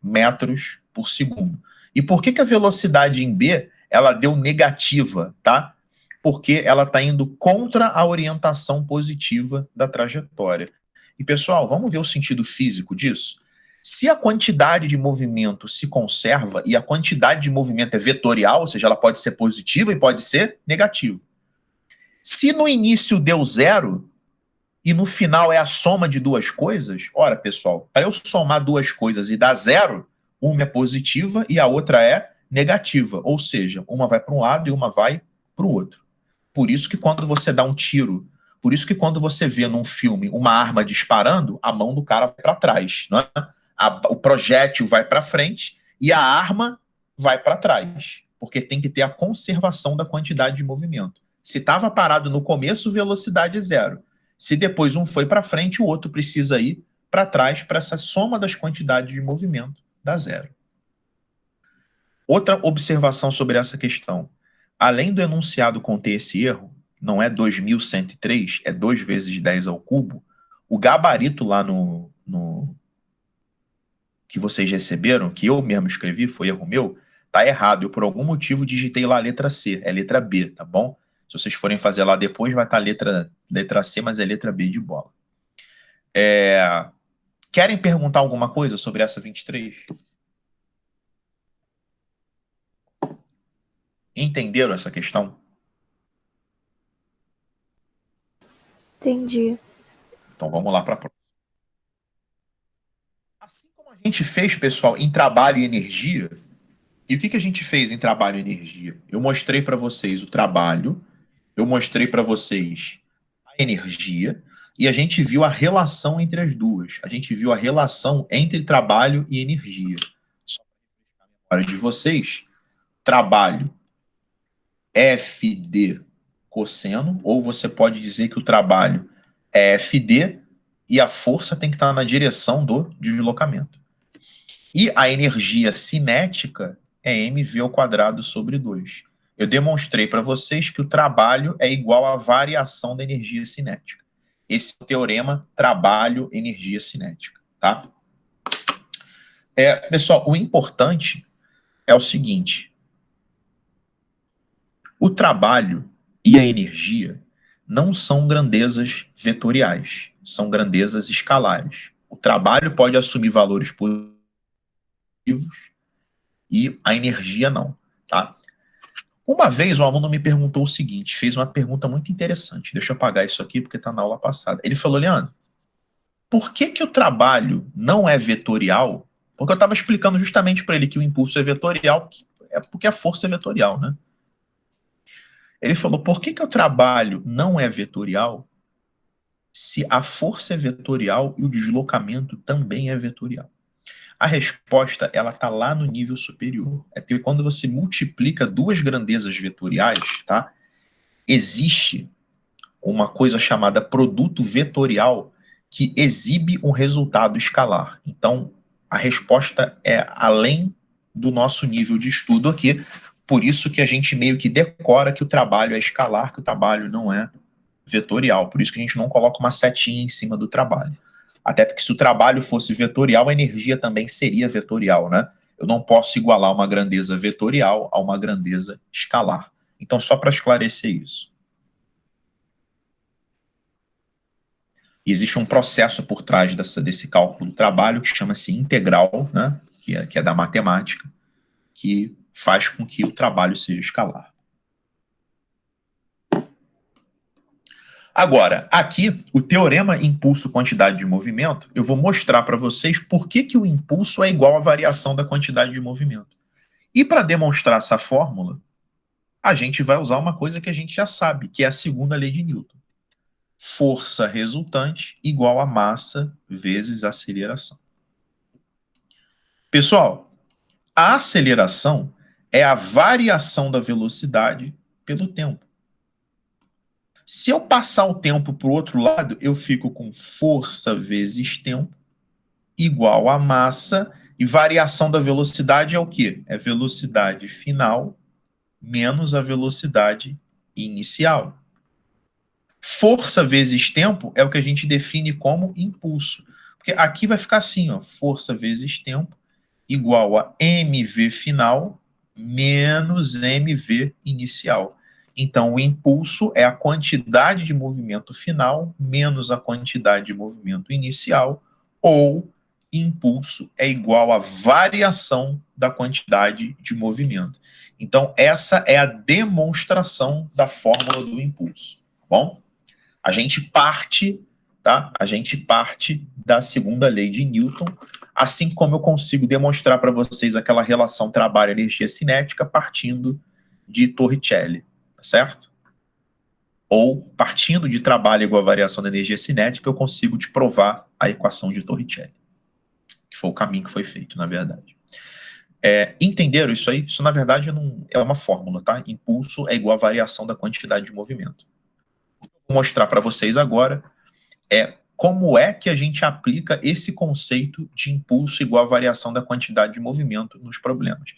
A: metros por segundo. E por que a velocidade em B ela deu negativa, tá? Porque ela está indo contra a orientação positiva da trajetória. E, pessoal, vamos ver o sentido físico disso? Se a quantidade de movimento se conserva e a quantidade de movimento é vetorial, ou seja, ela pode ser positiva e pode ser negativa. Se no início deu 0 e no final é a soma de duas coisas, ora, pessoal, para eu somar duas coisas e dar 0, uma é positiva e a outra é negativa. Ou seja, uma vai para um lado e uma vai para o outro. Por isso que quando você dá um tiro, por isso que quando você vê num filme uma arma disparando, a mão do cara vai para trás, não é? O projétil vai para frente e a arma vai para trás, porque tem que ter a conservação da quantidade de movimento. Se estava parado no começo, velocidade 0. Se depois um foi para frente, o outro precisa ir para trás para essa soma das quantidades de movimento dar 0. Outra observação sobre essa questão. Além do enunciado conter esse erro, não é 2.103, é 2 vezes 10 ao cubo, o gabarito lá no que vocês receberam, que eu mesmo escrevi, foi erro meu, tá errado. Eu, por algum motivo, digitei lá a letra C, é letra B, tá bom? Se vocês forem fazer lá depois, vai estar letra C, mas é letra B de bola. Querem perguntar alguma coisa sobre essa 23? Entenderam essa questão?
B: Entendi.
A: Então vamos lá para a próxima. Assim como a gente fez, pessoal, em trabalho e energia, E o que a gente fez em trabalho e energia? Eu mostrei para vocês o trabalho, eu mostrei para vocês a energia, e a gente viu a relação entre as duas. A gente viu a relação entre trabalho e energia. Só para de vocês, trabalho FD cosseno, ou você pode dizer que o trabalho é FD e a força tem que estar na direção do deslocamento. E a energia cinética é mv ao quadrado sobre 2. Eu demonstrei para vocês que o trabalho é igual à variação da energia cinética. Esse é o teorema trabalho-energia cinética, tá? Pessoal, o importante é o seguinte: o trabalho e a energia não são grandezas vetoriais, são grandezas escalares. O trabalho pode assumir valores positivos e a energia não, tá? Uma vez um aluno me perguntou o seguinte, fez uma pergunta muito interessante. Deixa eu apagar isso aqui porque está na aula passada. Ele falou: Leandro, por que o trabalho não é vetorial? Porque eu estava explicando justamente para ele que o impulso é vetorial, porque a força é vetorial, né? Ele falou: por que o trabalho não é vetorial se a força é vetorial e o deslocamento também é vetorial? A resposta, ela está lá no nível superior. É porque quando você multiplica duas grandezas vetoriais, tá? Existe uma coisa chamada produto vetorial que exibe um resultado escalar. Então, a resposta é além do nosso nível de estudo aqui. Por isso que a gente meio que decora que o trabalho é escalar, que o trabalho não é vetorial. Por isso que a gente não coloca uma setinha em cima do trabalho. Até porque se o trabalho fosse vetorial, a energia também seria vetorial, né? Eu não posso igualar uma grandeza vetorial a uma grandeza escalar. Então, só para esclarecer isso. E existe um processo por trás desse cálculo do trabalho que chama-se integral, né? Que é da matemática, que faz com que o trabalho seja escalar. Agora, aqui, o teorema impulso-quantidade de movimento, eu vou mostrar para vocês por que o impulso é igual à variação da quantidade de movimento. E para demonstrar essa fórmula, a gente vai usar uma coisa que a gente já sabe, que é a segunda lei de Newton. Força resultante igual a massa vezes aceleração. Pessoal, a aceleração é a variação da velocidade pelo tempo. Se eu passar o tempo para o outro lado, eu fico com força vezes tempo igual a massa, e variação da velocidade é o quê? É velocidade final menos a velocidade inicial. Força vezes tempo é o que a gente define como impulso. Porque aqui vai ficar assim, ó, força vezes tempo igual a mv final menos mv inicial. Então, o impulso é a quantidade de movimento final menos a quantidade de movimento inicial, ou impulso é igual a variação da quantidade de movimento. Então, essa é a demonstração da fórmula do impulso, tá bom? A gente parte, tá? A gente parte da segunda lei de Newton, assim como eu consigo demonstrar para vocês aquela relação trabalho-energia cinética partindo de Torricelli, tá certo? Ou partindo de trabalho igual a variação da energia cinética, eu consigo te provar a equação de Torricelli, que foi o caminho que foi feito, na verdade. Entenderam isso aí? Isso, na verdade, não é uma fórmula, tá? Impulso é igual a variação da quantidade de movimento. Vou mostrar para vocês agora como é que a gente aplica esse conceito de impulso igual a variação da quantidade de movimento nos problemas.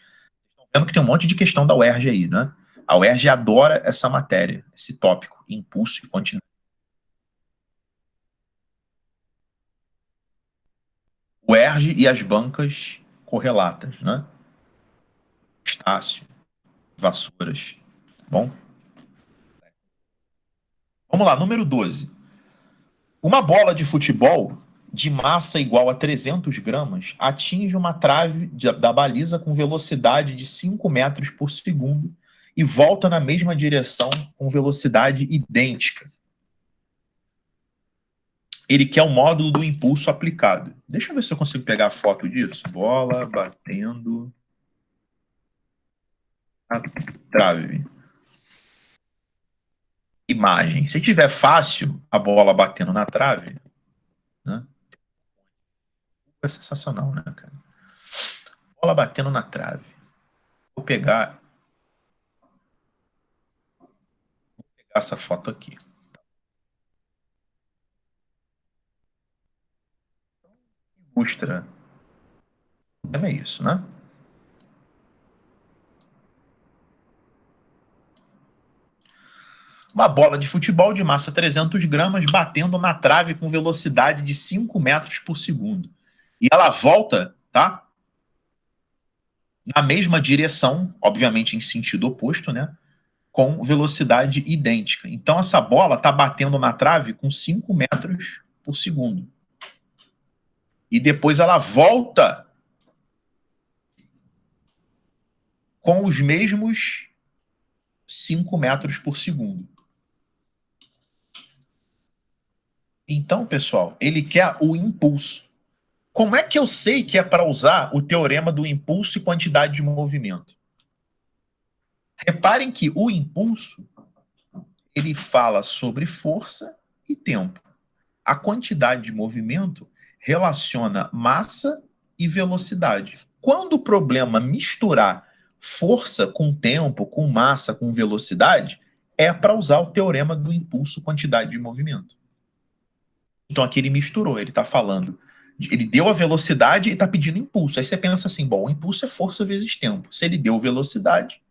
A: Estão vendo que tem um monte de questão da UERJ aí, né? A UERJ adora essa matéria, esse tópico, impulso e quantidade. UERJ e as bancas correlatas, né? Estácio, Vassouras, tá bom? Vamos lá, número 12. Uma bola de futebol de massa igual a 300 gramas atinge uma trave da baliza com velocidade de 5 metros por segundo e volta na mesma direção com velocidade idêntica. Ele quer o módulo do impulso aplicado. Deixa eu ver se eu consigo pegar a foto disso. Bola batendo na trave. Imagem. Se tiver fácil a bola batendo na trave, né? É sensacional, né, cara? Bola batendo na trave. Vou pegar essa foto aqui. Ilustra. É isso, né? Uma bola de futebol de massa 300 gramas batendo na trave com velocidade de 5 metros por segundo. E ela volta, tá? Na mesma direção, obviamente em sentido oposto, né? Com velocidade idêntica. Então essa bola está batendo na trave com 5 metros por segundo. E depois ela volta com os mesmos 5 metros por segundo. Então, pessoal, ele quer o impulso. Como é que eu sei que é para usar o teorema do impulso e quantidade de movimento? Reparem que o impulso, ele fala sobre força e tempo. A quantidade de movimento relaciona massa e velocidade. Quando o problema misturar força com tempo, com massa, com velocidade, é para usar o teorema do impulso quantidade de movimento. Então aqui ele misturou, ele está falando, ele deu a velocidade e está pedindo impulso. Aí você pensa assim, bom, o impulso é força vezes tempo. Se ele deu velocidade,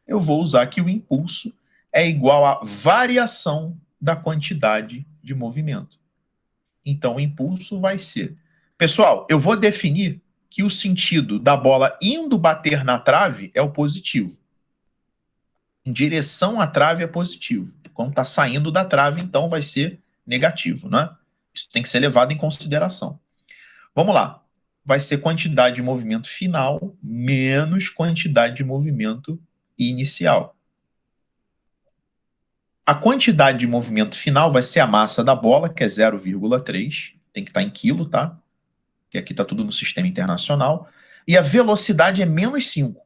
A: eu vou usar que o impulso é igual à variação da quantidade de movimento. Então o impulso vai ser... Pessoal, eu vou definir que o sentido da bola indo bater na trave é o positivo. Em direção à trave é positivo. Quando está saindo da trave, então vai ser negativo, né? Isso tem que ser levado em consideração. Vamos lá. Vai ser quantidade de movimento final menos quantidade de movimento inicial. A quantidade de movimento final vai ser a massa da bola, que é 0,3. Tem que estar em quilo, tá? Que aqui está tudo no sistema internacional. E a velocidade é menos 5,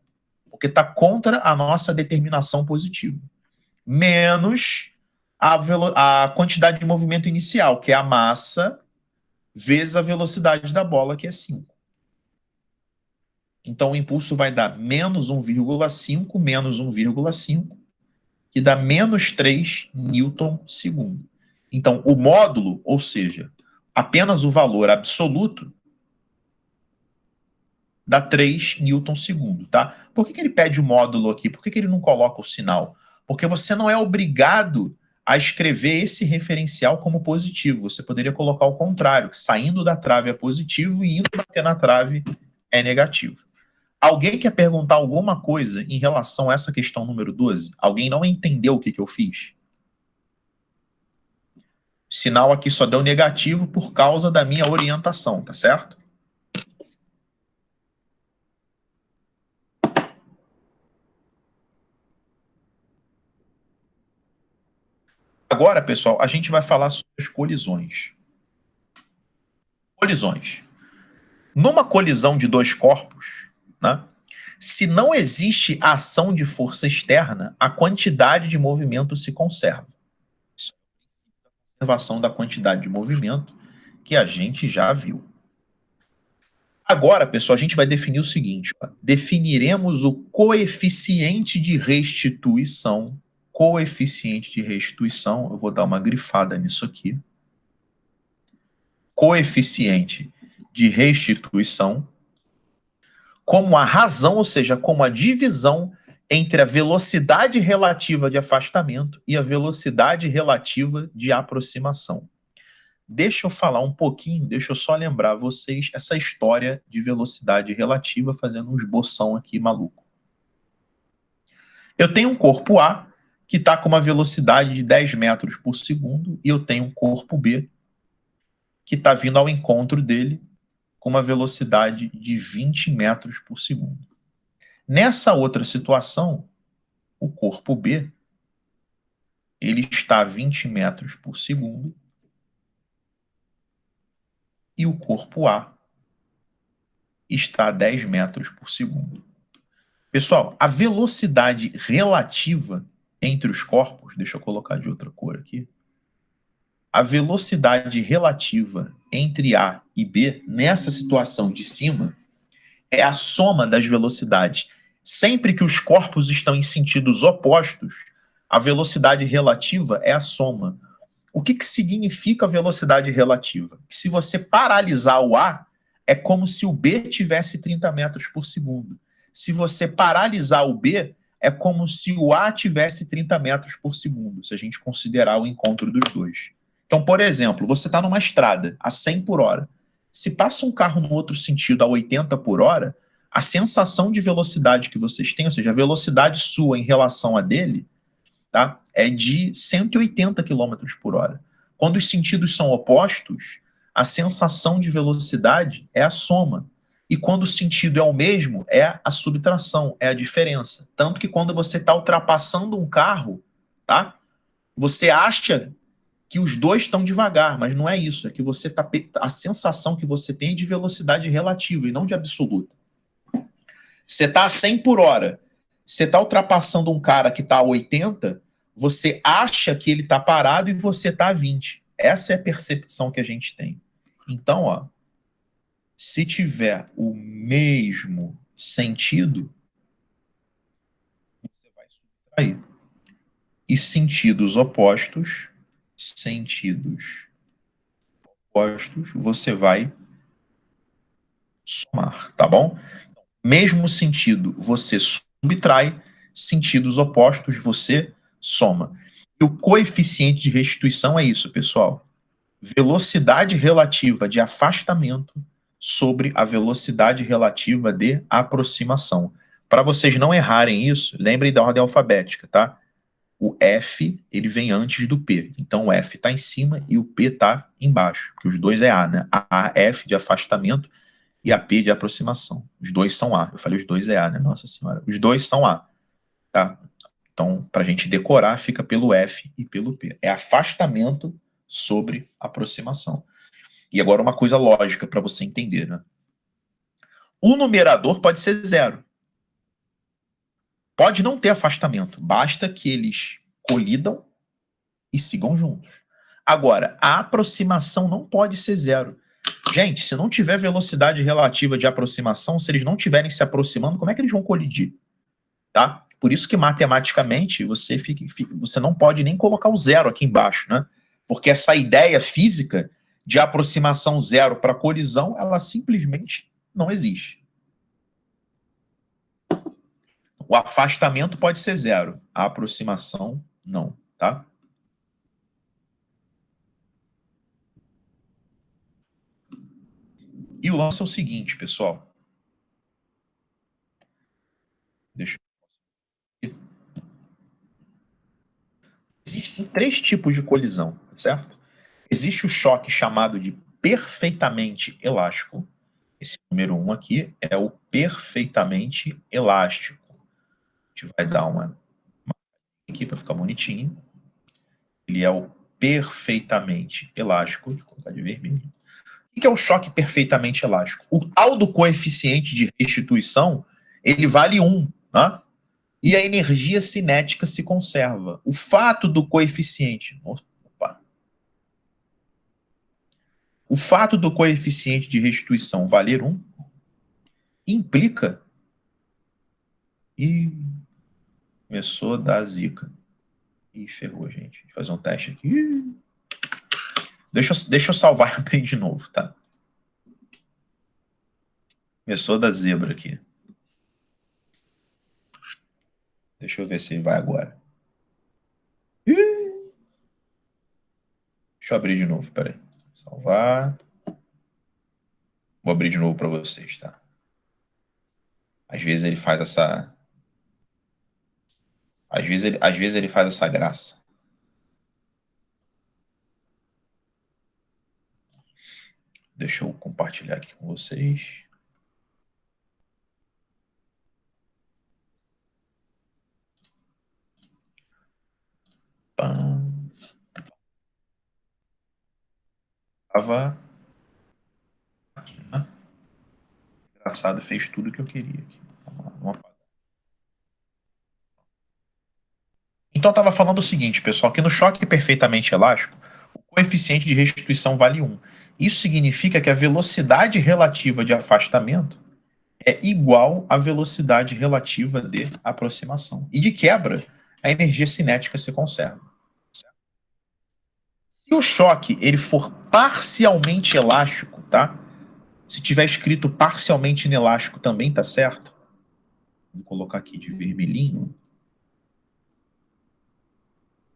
A: porque está contra a nossa determinação positiva. Menos a quantidade de movimento inicial, que é a massa vezes a velocidade da bola, que é 5. Então o impulso vai dar menos 1,5 menos 1,5, que dá menos 3 newton segundo. Então o módulo, ou seja, apenas o valor absoluto, dá 3 newton segundo, tá? Por que ele pede o módulo aqui? Por que ele não coloca o sinal? Porque você não é obrigado a escrever esse referencial como positivo. Você poderia colocar o contrário, que saindo da trave é positivo e indo bater na trave é negativo. Alguém quer perguntar alguma coisa em relação a essa questão número 12? Alguém não entendeu o que eu fiz? O sinal aqui só deu negativo por causa da minha orientação, tá certo? Agora, pessoal, a gente vai falar sobre as colisões. Colisões. Numa colisão de dois corpos, né, se não existe ação de força externa, a quantidade de movimento se conserva. Isso é a conservação da quantidade de movimento que a gente já viu. Agora, pessoal, a gente vai definir o seguinte, ó, definiremos o coeficiente de restituição. Coeficiente de restituição, eu vou dar uma grifada nisso aqui. Coeficiente de restituição como a razão, ou seja, como a divisão entre a velocidade relativa de afastamento e a velocidade relativa de aproximação. Deixa eu falar um pouquinho, deixa eu só lembrar vocês essa história de velocidade relativa, fazendo um esboção aqui maluco. Eu tenho um corpo A que está com uma velocidade de 10 metros por segundo e eu tenho um corpo B que está vindo ao encontro dele com uma velocidade de 20 metros por segundo. Nessa outra situação, o corpo B ele está a 20 metros por segundo e o corpo A está a 10 metros por segundo. Pessoal, a velocidade relativa entre os corpos, deixa eu colocar de outra cor aqui. A velocidade relativa entre A e B, nessa situação de cima, é a soma das velocidades. Sempre que os corpos estão em sentidos opostos, a velocidade relativa é a soma. O que significa a velocidade relativa? Que se você paralisar o A, é como se o B tivesse 30 metros por segundo. Se você paralisar o B, é como se o A tivesse 30 metros por segundo, se a gente considerar o encontro dos dois. Então, por exemplo, você está numa estrada a 100 por hora. Se passa um carro no outro sentido a 80 por hora, a sensação de velocidade que vocês têm, ou seja, a velocidade sua em relação a dele, tá, é de 180 quilômetros por hora. Quando os sentidos são opostos, a sensação de velocidade é a soma. E quando o sentido é o mesmo, é a subtração, é a diferença. Tanto que quando você está ultrapassando um carro, tá, você acha que os dois estão devagar, mas não é isso. É que você tá, a sensação que você tem é de velocidade relativa e não de absoluta. Você está a 100 por hora, você está ultrapassando um cara que está a 80, você acha que ele está parado e você está a 20. Essa é a percepção que a gente tem. Então, ó, se tiver o mesmo sentido, você vai subtrair. E sentidos opostos, você vai somar, tá bom? Mesmo sentido, você subtrai, sentidos opostos, você soma. E o coeficiente de restituição é isso, pessoal. Velocidade relativa de afastamento sobre a velocidade relativa de aproximação. Para vocês não errarem isso, lembrem da ordem alfabética, tá? O F, ele vem antes do P. Então, o F está em cima e o P está embaixo, porque os dois é A, né? A, F de afastamento e a P de aproximação. Os dois são A. Eu falei os dois é A, né? Nossa Senhora. Os dois são A, tá? Então, para a gente decorar, fica pelo F e pelo P. É afastamento sobre aproximação. E agora uma coisa lógica para você entender, né? O numerador pode ser zero. Pode não ter afastamento. Basta que eles colidam e sigam juntos. Agora, a aproximação não pode ser zero. Gente, se não tiver velocidade relativa de aproximação, se eles não estiverem se aproximando, como é que eles vão colidir? Tá? Por isso que matematicamente você não pode nem colocar o zero aqui embaixo, né? Porque essa ideia física de aproximação zero para colisão, ela simplesmente não existe. O afastamento pode ser zero, a aproximação não, tá? E o lance é o seguinte, pessoal. Deixa eu... Existem três tipos de colisão, certo? Existe o choque chamado de perfeitamente elástico. Esse número 1 aqui é o perfeitamente elástico. A gente vai dar uma aqui para ficar bonitinho. Ele é o perfeitamente elástico. Vou colocar de vermelho. O que é o choque perfeitamente elástico? O tal do coeficiente de restituição, ele vale 1, né? E a energia cinética se conserva. O fato do coeficiente... Opa. O fato do coeficiente de restituição valer 1 implica... E começou a dar zica. Ih, ferrou, gente. Vou fazer um teste aqui. Deixa eu salvar e abrir de novo, tá? Começou a dar zebra aqui. Deixa eu ver se ele vai agora. Deixa eu abrir de novo, peraí. Salvar. Vou abrir de novo para vocês, tá? Às vezes ele faz essa... Às vezes ele faz essa graça. Deixa eu compartilhar aqui com vocês. Pam. Tava aqui, né? Engraçado, fez tudo que eu queria aqui. Vamos lá, vamos apagar. Então eu estava falando o seguinte, pessoal, que no choque perfeitamente elástico, o coeficiente de restituição vale 1. Isso significa que a velocidade relativa de afastamento é igual à velocidade relativa de aproximação. E de quebra, a energia cinética se conserva. Certo? Se o choque ele for parcialmente elástico, tá? Se tiver escrito parcialmente inelástico também tá certo. Vou colocar aqui de vermelhinho.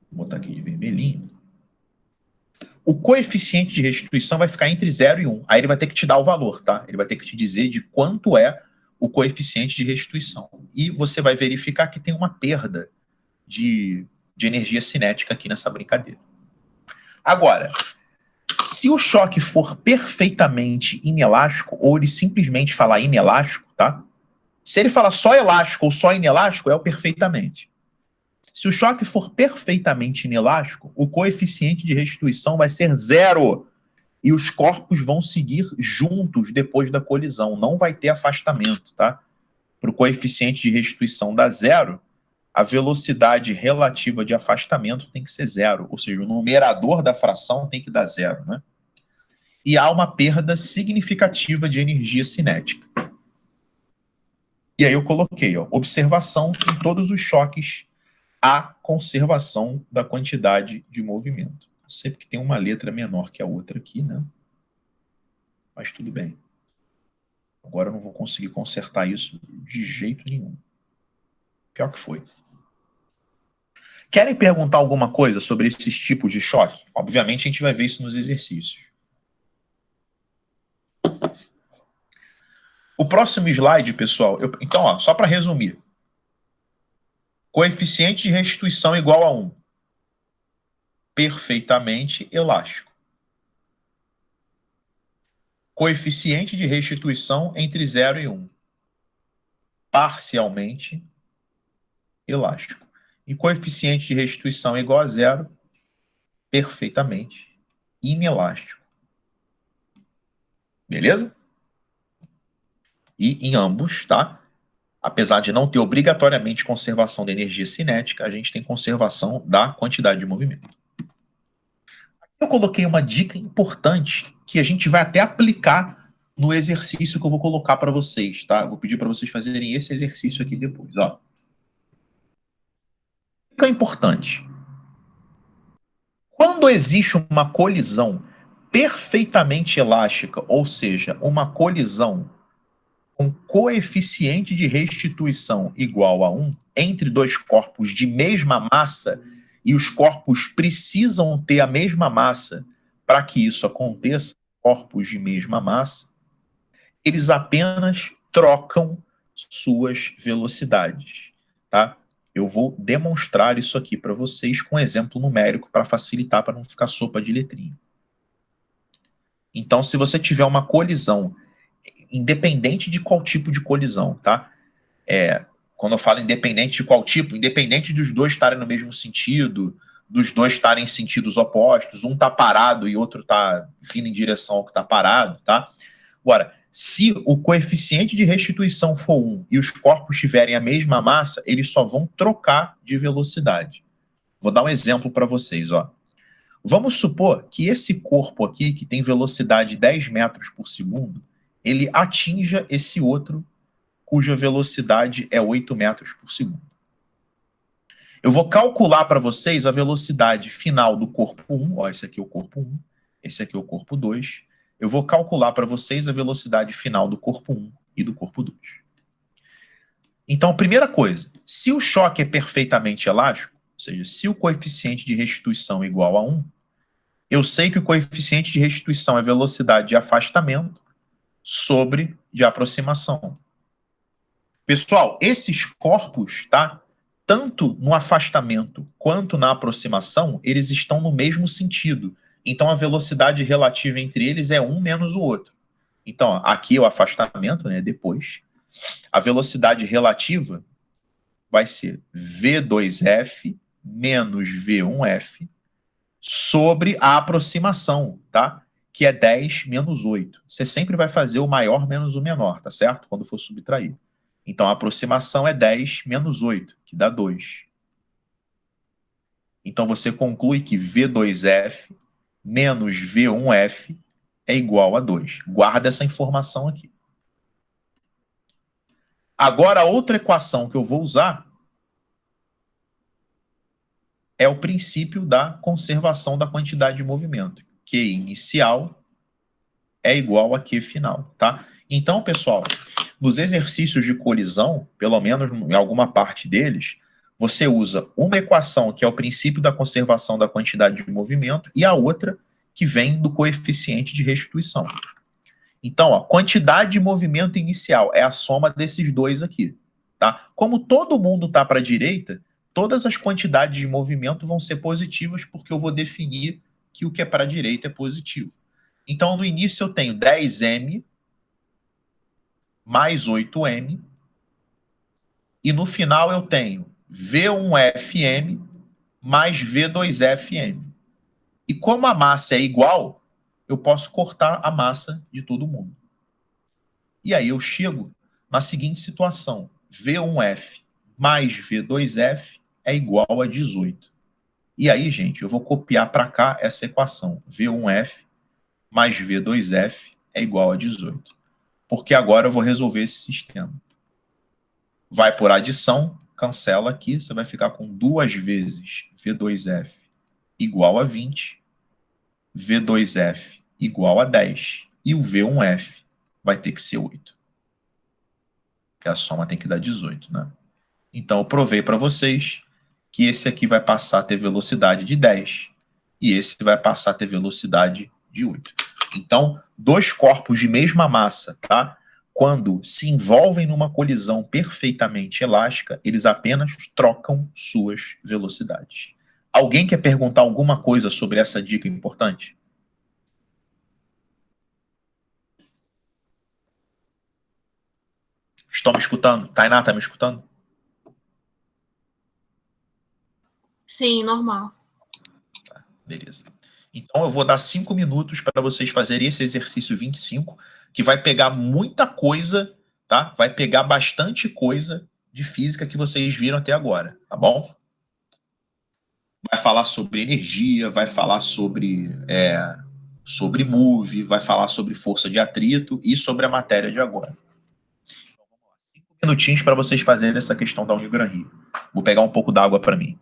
A: Vou botar aqui de vermelhinho. O coeficiente de restituição vai ficar entre 0 e 1. Aí ele vai ter que te dar o valor, tá? Ele vai ter que te dizer de quanto é o coeficiente de restituição. E você vai verificar que tem uma perda de energia cinética aqui nessa brincadeira. Agora, se o choque for perfeitamente inelástico, ou ele simplesmente falar inelástico, tá? Se ele falar só elástico ou só inelástico, é o perfeitamente. Se o choque for perfeitamente inelástico, o coeficiente de restituição vai ser 0. E os corpos vão seguir juntos depois da colisão. Não vai ter afastamento, tá? Para o coeficiente de restituição dar 0, a velocidade relativa de afastamento tem que ser 0. Ou seja, o numerador da fração tem que dar 0, né? E há uma perda significativa de energia cinética. E aí eu coloquei, ó, observação em todos os choques, a conservação da quantidade de movimento. Sempre que tem uma letra menor que a outra aqui, né? Mas tudo bem. Agora eu não vou conseguir consertar isso de jeito nenhum. Pior que foi. Querem perguntar alguma coisa sobre esses tipos de choque? Obviamente a gente vai ver isso nos exercícios. O próximo slide, pessoal, então, ó, só para resumir. Coeficiente de restituição igual a 1. Perfeitamente elástico. Coeficiente de restituição entre 0 e 1. Parcialmente elástico. E coeficiente de restituição igual a 0. Perfeitamente inelástico. Beleza? E em ambos, tá? Apesar de não ter obrigatoriamente conservação da energia cinética, a gente tem conservação da quantidade de movimento. Aqui eu coloquei uma dica importante que a gente vai até aplicar no exercício que eu vou colocar para vocês, tá? Eu vou pedir para vocês fazerem esse exercício aqui depois, ó. Dica importante. Quando existe uma colisão perfeitamente elástica, ou seja, uma colisão com coeficiente de restituição igual a 1 entre dois corpos de mesma massa, e os corpos precisam ter a mesma massa para que isso aconteça, corpos de mesma massa, eles apenas trocam suas velocidades, tá? Eu vou demonstrar isso aqui para vocês com exemplo numérico para facilitar, para não ficar sopa de letrinha. Então, se você tiver uma colisão, independente de qual tipo de colisão, tá? Quando eu falo independente de qual tipo, independente dos dois estarem no mesmo sentido, dos dois estarem em sentidos opostos, um tá parado e outro tá vindo em direção ao que tá parado, tá? Agora, se o coeficiente de restituição for 1 e os corpos tiverem a mesma massa, eles só vão trocar de velocidade. Vou dar um exemplo para vocês, ó. Vamos supor que esse corpo aqui, que tem velocidade de 10 metros por segundo, ele atinja esse outro, cuja velocidade é 8 metros por segundo. Eu vou calcular para vocês a velocidade final do corpo 1, ó, esse aqui é o corpo 1, esse aqui é o corpo 2. Eu vou calcular para vocês a velocidade final do corpo 1 e do corpo 2. Então, primeira coisa, se o choque é perfeitamente elástico, ou seja, se o coeficiente de restituição é igual a 1, eu sei que o coeficiente de restituição é velocidade de afastamento sobre de aproximação. Pessoal, esses corpos, tá? Tanto no afastamento quanto na aproximação, eles estão no mesmo sentido. Então, a velocidade relativa entre eles é um menos o outro. Então, ó, aqui é o afastamento, né? Depois. A velocidade relativa vai ser V2F menos V1F sobre a aproximação, tá? Que é 10 menos 8. Você sempre vai fazer o maior menos o menor, tá certo? Quando for subtrair. Então, a aproximação é 10 menos 8, que dá 2. Então você conclui que V2F menos V1F é igual a 2. Guarda essa informação aqui. Agora, a outra equação que eu vou usar é o princípio da conservação da quantidade de movimento. Q inicial é igual a Q final, tá? Então, pessoal, nos exercícios de colisão, pelo menos em alguma parte deles, você usa uma equação que é o princípio da conservação da quantidade de movimento e a outra que vem do coeficiente de restituição. Então, ó, quantidade de movimento inicial é a soma desses dois aqui, tá? Como todo mundo está para a direita, todas as quantidades de movimento vão ser positivas porque eu vou definir que o que é para a direita é positivo. Então, no início eu tenho 10m mais 8m e no final eu tenho V1FM mais V2FM. E como a massa é igual, eu posso cortar a massa de todo mundo. E aí eu chego na seguinte situação. V1F mais V2F é igual a 18. E aí, gente, eu vou copiar para cá essa equação. V1F mais V2F é igual a 18. Porque agora eu vou resolver esse sistema. Vai por adição, cancela aqui, você vai ficar com 2 vezes V2F igual a 20, V2F igual a 10, e o V1F vai ter que ser 8. Porque a soma tem que dar 18, né? Então eu provei para vocês que esse aqui vai passar a ter velocidade de 10 e esse vai passar a ter velocidade de 8. Então, dois corpos de mesma massa, tá? Quando se envolvem numa colisão perfeitamente elástica, eles apenas trocam suas velocidades. Alguém quer perguntar alguma coisa sobre essa dica importante? Estão me escutando? Tainá, está me escutando?
E: Sim, normal.
A: Beleza. Então eu vou dar 5 minutos para vocês fazerem esse exercício 25, que vai pegar muita coisa, tá? Vai pegar bastante coisa de física que vocês viram até agora, tá bom? Vai falar sobre energia, vai falar sobre move, vai falar sobre força de atrito e sobre a matéria de agora. Então, vamos lá. 5 minutinhos para vocês fazerem essa questão da Unigran Rio. Vou pegar um pouco d'água para mim.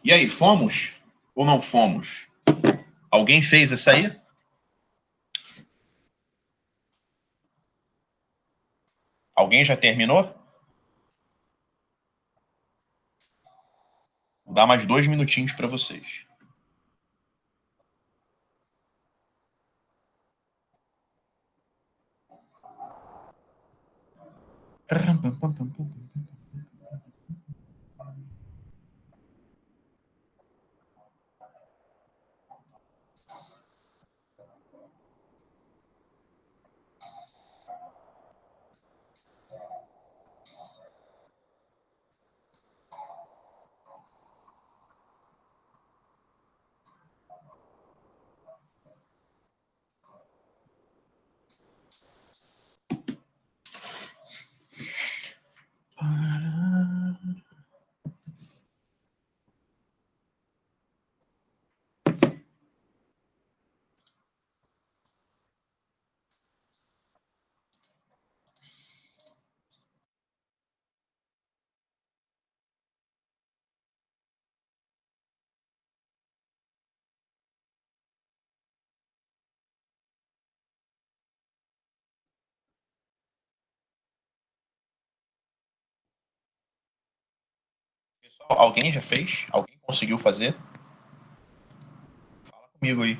A: E aí, fomos ou não fomos? Alguém fez essa aí? Alguém já terminou? Vou dar mais 2 minutinhos para vocês. Pessoal, alguém já fez? Alguém conseguiu fazer? Fala comigo aí.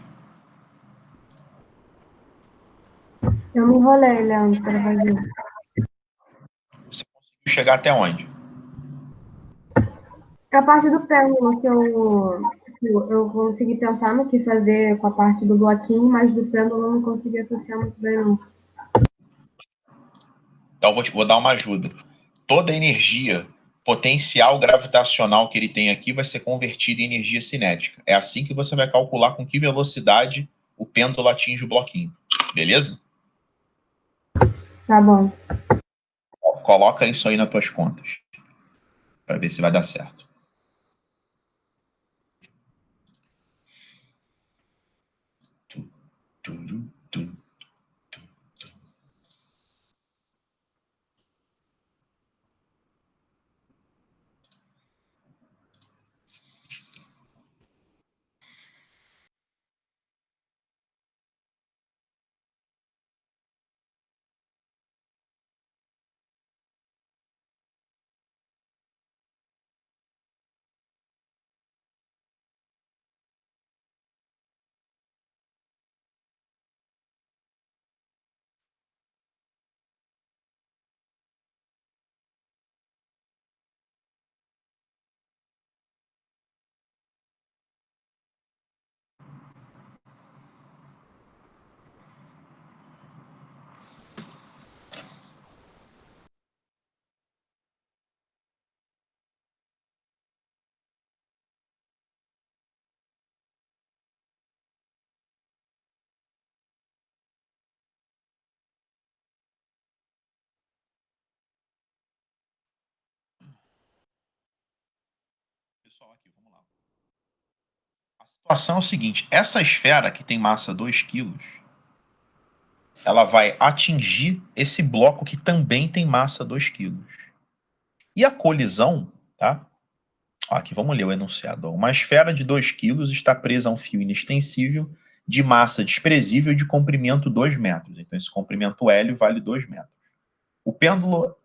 C: Eu me enrolei, Leandro, para fazer.
A: Você conseguiu chegar até onde?
C: A parte do pêndulo que eu consegui pensar no que fazer com a parte do bloquinho, mas do pêndulo eu não consegui associar muito bem, não.
A: Então, vou dar uma ajuda. Toda a energia potencial gravitacional que ele tem aqui vai ser convertida em energia cinética. É assim que você vai calcular com que velocidade o pêndulo atinge o bloquinho. Beleza?
C: Tá bom.
A: Coloca isso aí nas tuas contas, para ver se vai dar certo. Pessoal, aqui, vamos lá. A situação é o seguinte: essa esfera que tem massa 2 kg, ela vai atingir esse bloco que também tem massa 2 kg. E a colisão, tá? Aqui, vamos ler o enunciado. Uma esfera de 2 kg está presa a um fio inextensível de massa desprezível de comprimento 2 metros. Então, esse comprimento L vale 2 metros. O pêndulo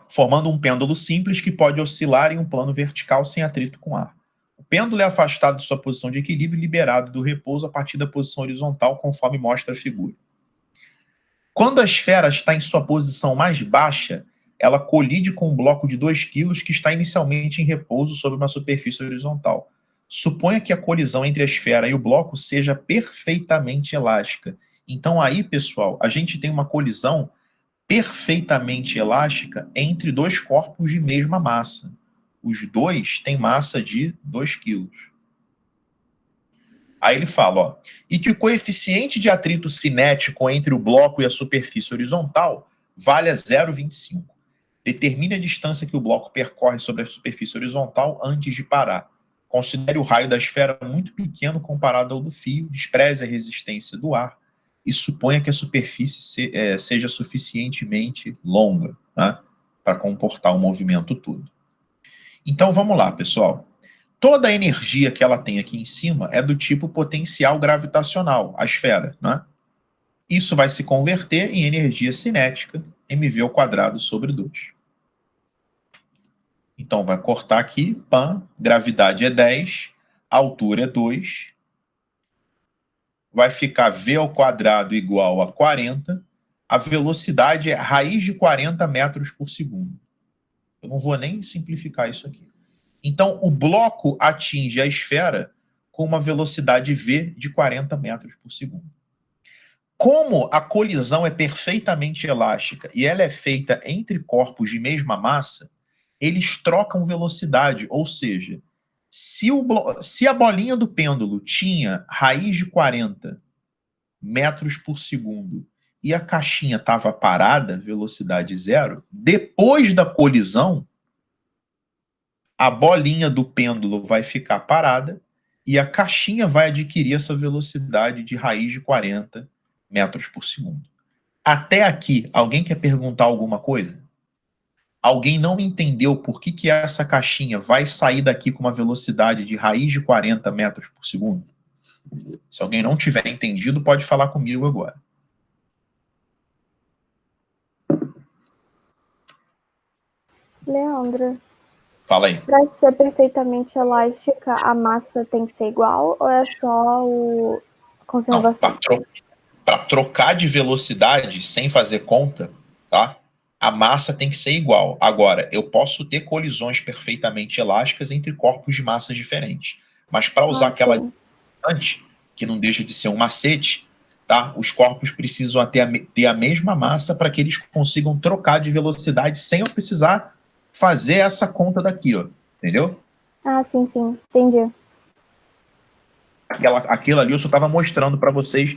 A: formando um pêndulo simples que pode oscilar em um plano vertical sem atrito com ar. O pêndulo é afastado de sua posição de equilíbrio e liberado do repouso a partir da posição horizontal, conforme mostra a figura. Quando a esfera está em sua posição mais baixa, ela colide com um bloco de 2 kg que está inicialmente em repouso sobre uma superfície horizontal. Suponha que a colisão entre a esfera e o bloco seja perfeitamente elástica. Então aí, pessoal, a gente tem uma colisão perfeitamente elástica entre dois corpos de mesma massa. Os dois têm massa de 2 kg. Aí ele fala, ó, e que o coeficiente de atrito cinético entre o bloco e a superfície horizontal vale a 0,25. Determine a distância que o bloco percorre sobre a superfície horizontal antes de parar. Considere o raio da esfera muito pequeno comparado ao do fio, despreze a resistência do ar e suponha que a superfície seja suficientemente longa, né, para comportar o movimento todo. Então vamos lá, pessoal. Toda a energia que ela tem aqui em cima é do tipo potencial gravitacional, a esfera, né? Isso vai se converter em energia cinética, mv² sobre 2. Então vai cortar aqui, pam, gravidade é 10, altura é 2, vai ficar v² igual a 40, a velocidade é raiz de 40 metros por segundo. Eu não vou nem simplificar isso aqui. Então, o bloco atinge a esfera com uma velocidade v de 40 metros por segundo. Como a colisão é perfeitamente elástica e ela é feita entre corpos de mesma massa, eles trocam velocidade, ou seja, se a bolinha do pêndulo tinha raiz de 40 metros por segundo e a caixinha estava parada, velocidade zero, depois da colisão, a bolinha do pêndulo vai ficar parada e a caixinha vai adquirir essa velocidade de raiz de 40 metros por segundo. Até aqui, alguém quer perguntar alguma coisa? Alguém não entendeu por que essa caixinha vai sair daqui com uma velocidade de raiz de 40 metros por segundo? Se alguém não tiver entendido, pode falar comigo agora.
B: Leandro,
A: Fala aí.
B: para ser perfeitamente elástica, a massa tem que ser igual ou é só o conservação?
A: Para trocar de velocidade sem fazer conta, tá? A massa tem que ser igual. Agora, eu posso ter colisões perfeitamente elásticas entre corpos de massas diferentes. Mas para usar aquela distante, que não deixa de ser um macete, tá? Os corpos precisam ter a mesma massa para que eles consigam trocar de velocidade sem eu precisar fazer essa conta daqui, ó. Entendeu?
B: Ah, sim, entendi.
A: Aquilo ali eu só estava mostrando para vocês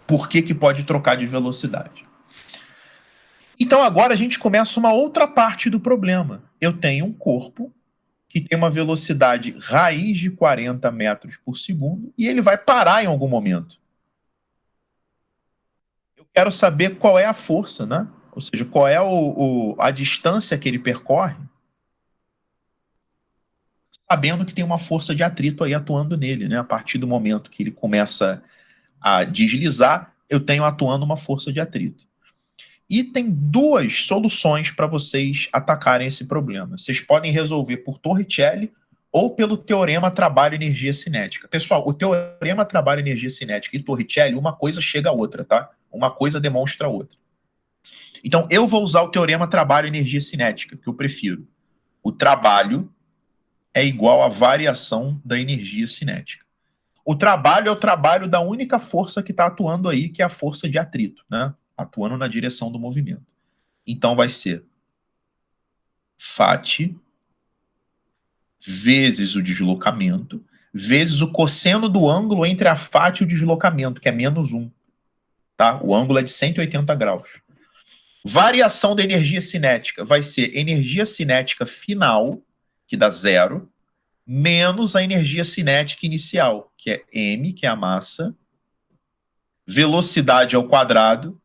A: por que pode trocar de velocidade. Então agora a gente começa uma outra parte do problema. Eu tenho um corpo que tem uma velocidade raiz de 40 metros por segundo e ele vai parar em algum momento. Eu quero saber qual é a força, né? Ou seja, qual é a distância que ele percorre, sabendo que tem uma força de atrito aí atuando nele, né? A partir do momento que ele começa a deslizar, eu tenho atuando uma força de atrito. E tem duas soluções para vocês atacarem esse problema. Vocês podem resolver por Torricelli ou pelo teorema trabalho-energia cinética. Pessoal, o teorema trabalho-energia cinética e Torricelli, uma coisa chega a outra, tá? Uma coisa demonstra a outra. Então, eu vou usar o teorema trabalho-energia cinética, que eu prefiro. O trabalho é igual à variação da energia cinética. O trabalho é o trabalho da única força que está atuando aí, que é a força de atrito, né? Atuando na direção do movimento. Então vai ser φ vezes o deslocamento, vezes o cosseno do ângulo entre a φ e o deslocamento, que é -1. Tá? O ângulo é de 180 graus. Variação da energia cinética vai ser energia cinética final, que dá 0, menos a energia cinética inicial, que é m, que é a massa, velocidade ao quadrado,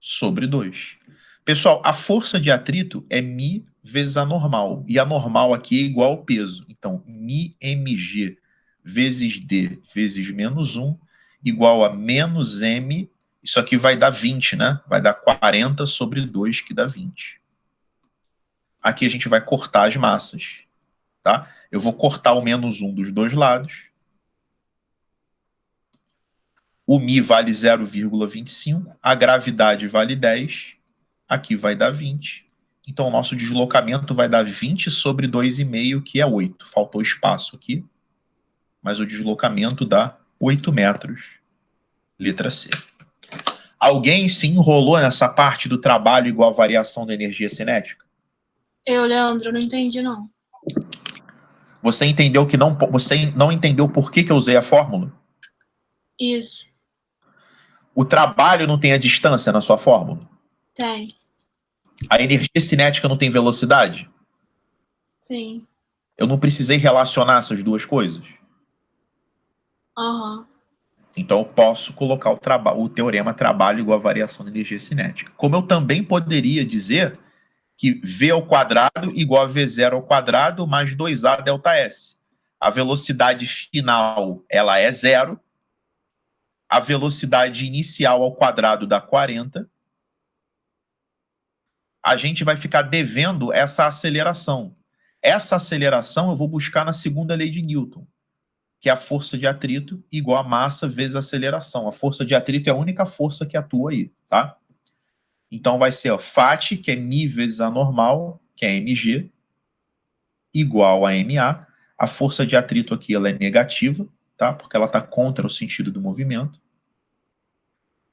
A: sobre 2. Pessoal, a força de atrito é μ vezes a normal. E a normal aqui é igual ao peso. Então, μmg vezes d vezes -1 igual a -m. Isso aqui vai dar 20, né? Vai dar 40 sobre 2, que dá 20. Aqui a gente vai cortar as massas. Tá? Eu vou cortar o -1 dos dois lados. O μ vale 0,25, a gravidade vale 10, aqui vai dar 20. Então, o nosso deslocamento vai dar 20 sobre 2,5, que é 8. Faltou espaço aqui, mas o deslocamento dá 8 metros. Letra C. Alguém se enrolou nessa parte do trabalho igual a variação da energia cinética?
E: Leandro, não entendi, não.
A: Você entendeu que você não entendeu por que eu usei a fórmula?
E: Isso.
A: O trabalho não tem a distância na sua fórmula?
E: Tem.
A: A energia cinética não tem velocidade?
E: Sim.
A: Eu não precisei relacionar essas duas coisas.
E: Aham.
A: Então, eu posso colocar o teorema trabalho igual a variação da energia cinética. Como eu também poderia dizer que V ao quadrado igual a V0 ao quadrado mais 2A delta S. A velocidade final, ela é 0. A velocidade inicial ao quadrado dá 40. A gente vai ficar devendo essa aceleração. Essa aceleração eu vou buscar na segunda lei de Newton, que é a força de atrito igual a massa vezes a aceleração. A força de atrito é a única força que atua aí, tá? Então vai ser FAT, que é μ vezes a normal, que é mg, igual a ma. A força de atrito aqui ela é negativa, tá? Porque ela está contra o sentido do movimento.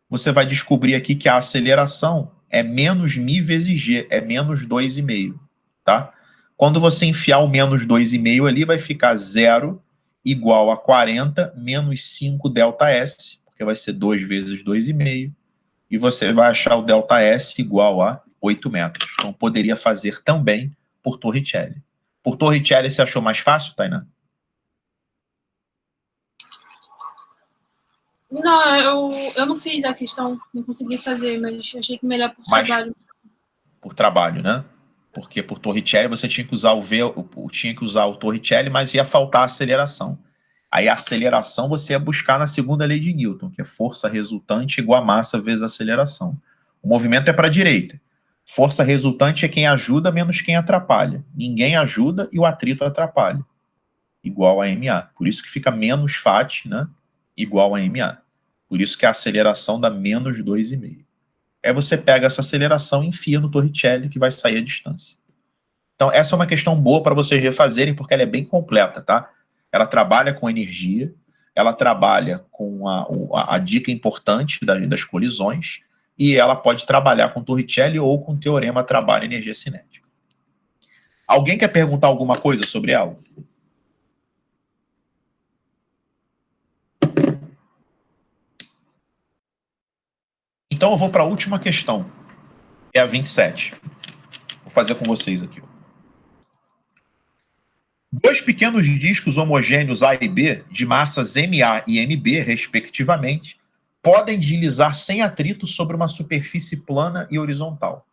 A: Você vai descobrir aqui que a aceleração é menos μ vezes g, é menos 2,5, tá? Quando você enfiar o menos 2,5 ali, vai ficar 0 igual a 40 menos 5 delta S, porque vai ser 2 vezes 2,5, e você vai achar o delta S igual a 8 metros. Então, poderia fazer também por Torricelli. Por Torricelli, você achou mais fácil, Tainá?
E: Não, eu não fiz a questão, não consegui fazer, mas achei que melhor por trabalho.
A: Por trabalho, né? Porque por Torricelli você tinha que usar o Torricelli, mas ia faltar a aceleração. Aí a aceleração você ia buscar na segunda lei de Newton, que é força resultante igual a massa vezes a aceleração. O movimento é para a direita. Força resultante é quem ajuda menos quem atrapalha. Ninguém ajuda e o atrito atrapalha. Igual a ma. Por isso que fica menos FAT, né? Igual a ma. Por isso que a aceleração dá menos 2,5. Aí você pega essa aceleração e enfia no Torricelli, que vai sair a distância. Então, essa é uma questão boa para vocês refazerem, porque ela é bem completa, tá? Ela trabalha com energia, ela trabalha com a dica importante das colisões, e ela pode trabalhar com Torricelli ou com o teorema trabalho energia cinética. Alguém quer perguntar alguma coisa sobre ela? Então eu vou para a última questão, é a 27. Vou fazer com vocês aqui. Dois pequenos discos homogêneos A e B, de massas MA e MB, respectivamente, podem deslizar sem atrito sobre uma superfície plana e horizontal.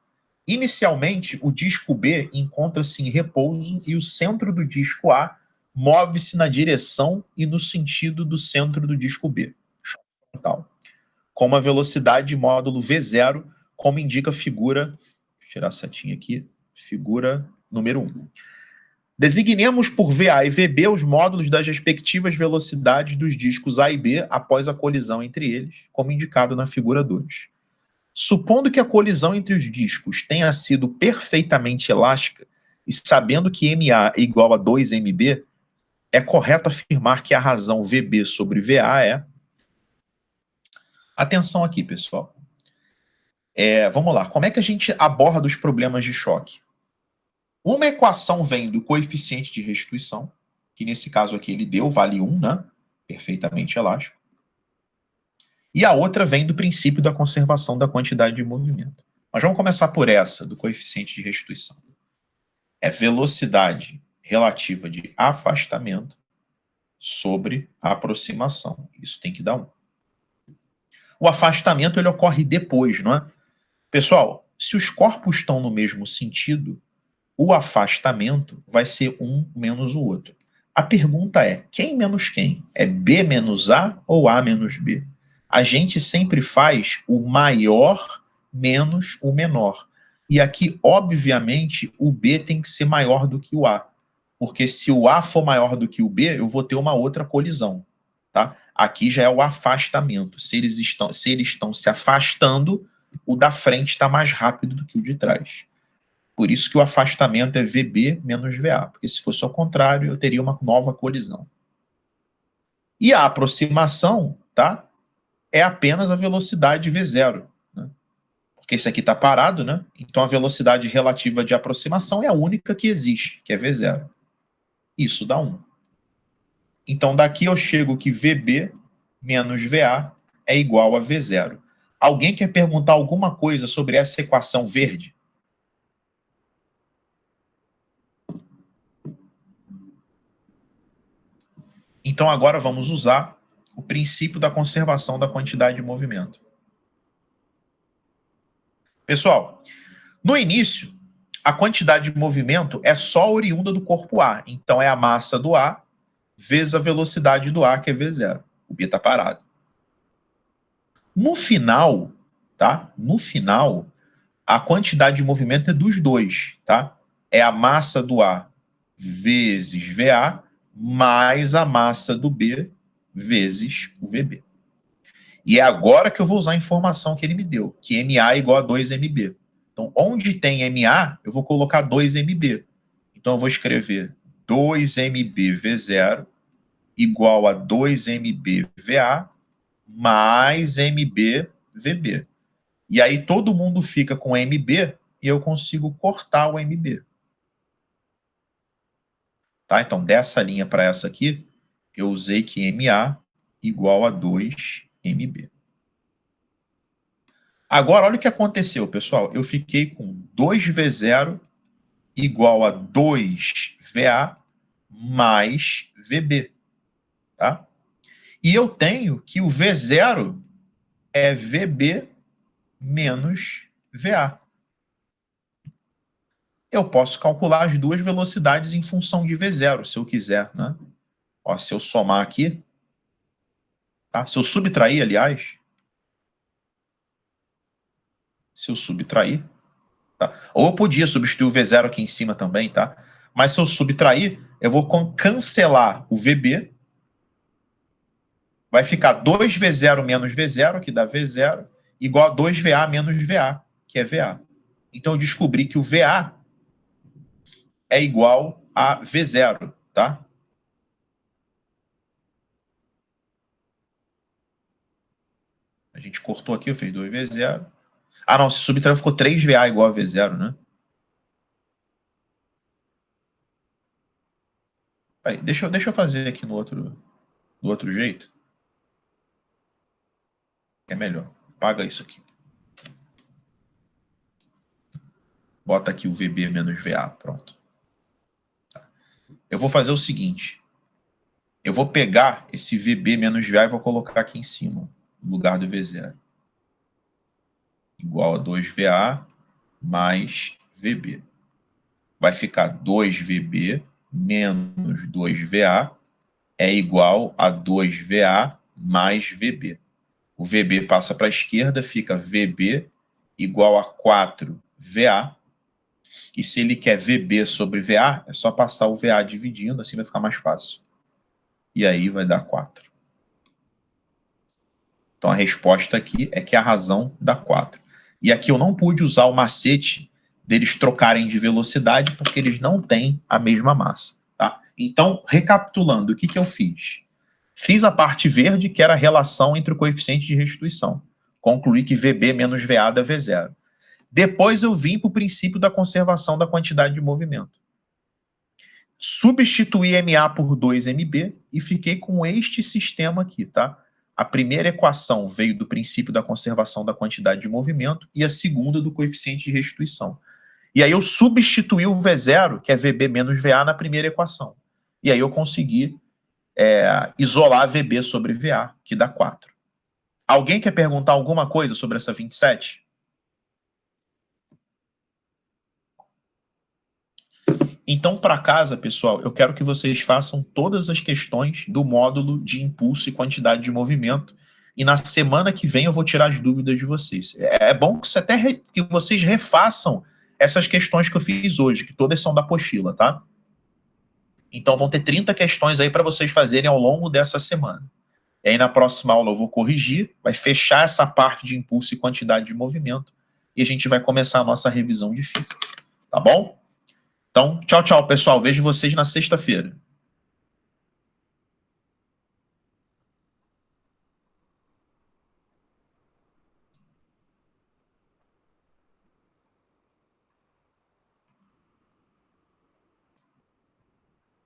A: Inicialmente, o disco B encontra-se em repouso e o centro do disco A move-se na direção e no sentido do centro do disco B, com uma velocidade módulo V0, como indica a figura, deixa eu tirar a setinha aqui, figura número 1. Designemos por VA e VB os módulos das respectivas velocidades dos discos A e B após a colisão entre eles, como indicado na figura 2. Supondo que a colisão entre os discos tenha sido perfeitamente elástica, e sabendo que MA é igual a 2MB, é correto afirmar que a razão VB sobre VA é... Atenção aqui, pessoal. Vamos lá. Como é que a gente aborda os problemas de choque? Uma equação vem do coeficiente de restituição, que nesse caso aqui ele deu, vale 1, né? Perfeitamente elástico. E a outra vem do princípio da conservação da quantidade de movimento. Mas vamos começar por essa, do coeficiente de restituição. É velocidade relativa de afastamento sobre a aproximação. Isso tem que dar 1. O afastamento ele ocorre depois, não é? Pessoal, se os corpos estão no mesmo sentido, o afastamento vai ser um menos o outro. A pergunta é, quem menos quem? É B menos A ou A menos B? A gente sempre faz o maior menos o menor. E aqui, obviamente, o B tem que ser maior do que o A. Porque se o A for maior do que o B, eu vou ter uma outra colisão. Tá? Aqui já é o afastamento. Se eles estão se afastando, o da frente está mais rápido do que o de trás. Por isso que o afastamento é VB menos VA, porque se fosse ao contrário, eu teria uma nova colisão. E a aproximação, tá? É apenas a velocidade V0, né? Porque esse aqui está parado, né? Então a velocidade relativa de aproximação é a única que existe, que é V0. Isso dá 1. Então daqui eu chego que VB menos VA é igual a V0. Alguém quer perguntar alguma coisa sobre essa equação verde? Então agora vamos usar o princípio da conservação da quantidade de movimento. Pessoal, no início, a quantidade de movimento é só oriunda do corpo A. Então é a massa do A vezes a velocidade do A, que é V0. O B está parado. No final, tá? No final, a quantidade de movimento é dos dois, tá? É a massa do A vezes VA mais a massa do B vezes o VB. E é agora que eu vou usar a informação que ele me deu, que MA é igual a 2MB. Então, onde tem MA, eu vou colocar 2MB. Então, eu vou escrever 2MB V0 igual a 2MB VA mais MB VB. E aí todo mundo fica com MB e eu consigo cortar o MB. Tá? Então, dessa linha para essa aqui, eu usei que MA igual a 2MB. Agora, olha o que aconteceu, pessoal. Eu fiquei com 2V0 igual a 2VA mais VB. Tá? E eu tenho que o V0 é VB menos VA. Eu posso calcular as duas velocidades em função de V0, se eu quiser, né? Ó, se eu somar aqui, tá? Se eu subtrair, aliás, tá? Ou eu podia substituir o V0 aqui em cima também, tá? Mas se eu subtrair, eu vou cancelar o VB, vai ficar 2V0 menos V0, que dá V0, igual a 2VA menos VA, que é VA. Então eu descobri que o VA é igual a V0, tá? A gente cortou aqui, eu fiz 2V0. Ah, não, se subtrair ficou 3VA igual a V0, né? Aí, deixa eu fazer aqui do outro jeito. É melhor. Paga isso aqui. Bota aqui o VB menos VA, pronto. Eu vou fazer o seguinte. Eu vou pegar esse VB menos VA e vou colocar aqui em cima, no lugar do V0. Igual a 2VA mais VB. Vai ficar 2VB menos 2VA é igual a 2VA mais VB. O VB passa para a esquerda, fica VB igual a 4VA. E se ele quer VB sobre VA, é só passar o VA dividindo, assim vai ficar mais fácil. E aí vai dar 4. Então a resposta aqui é que a razão dá 4. E aqui eu não pude usar o macete deles trocarem de velocidade, porque eles não têm a mesma massa. Tá? Então, recapitulando, o que eu fiz? Fiz a parte verde, que era a relação entre o coeficiente de restituição. Concluí que VB menos VA dá V0. Depois eu vim para o princípio da conservação da quantidade de movimento. Substituí MA por 2MB e fiquei com este sistema aqui, tá? A primeira equação veio do princípio da conservação da quantidade de movimento e a segunda do coeficiente de restituição. E aí eu substituí o V0, que é VB menos VA, na primeira equação. E aí eu consegui isolar VB sobre VA, que dá 4. Alguém quer perguntar alguma coisa sobre essa 27? Então, para casa, pessoal, eu quero que vocês façam todas as questões do módulo de impulso e quantidade de movimento. E na semana que vem eu vou tirar as dúvidas de vocês. É bom que vocês refaçam essas questões que eu fiz hoje, que todas são da apostila, tá? Então vão ter 30 questões aí para vocês fazerem ao longo dessa semana. E aí na próxima aula eu vou corrigir, vai fechar essa parte de impulso e quantidade de movimento e a gente vai começar a nossa revisão de física. Tá bom? Então, tchau, tchau, pessoal. Vejo vocês na sexta-feira.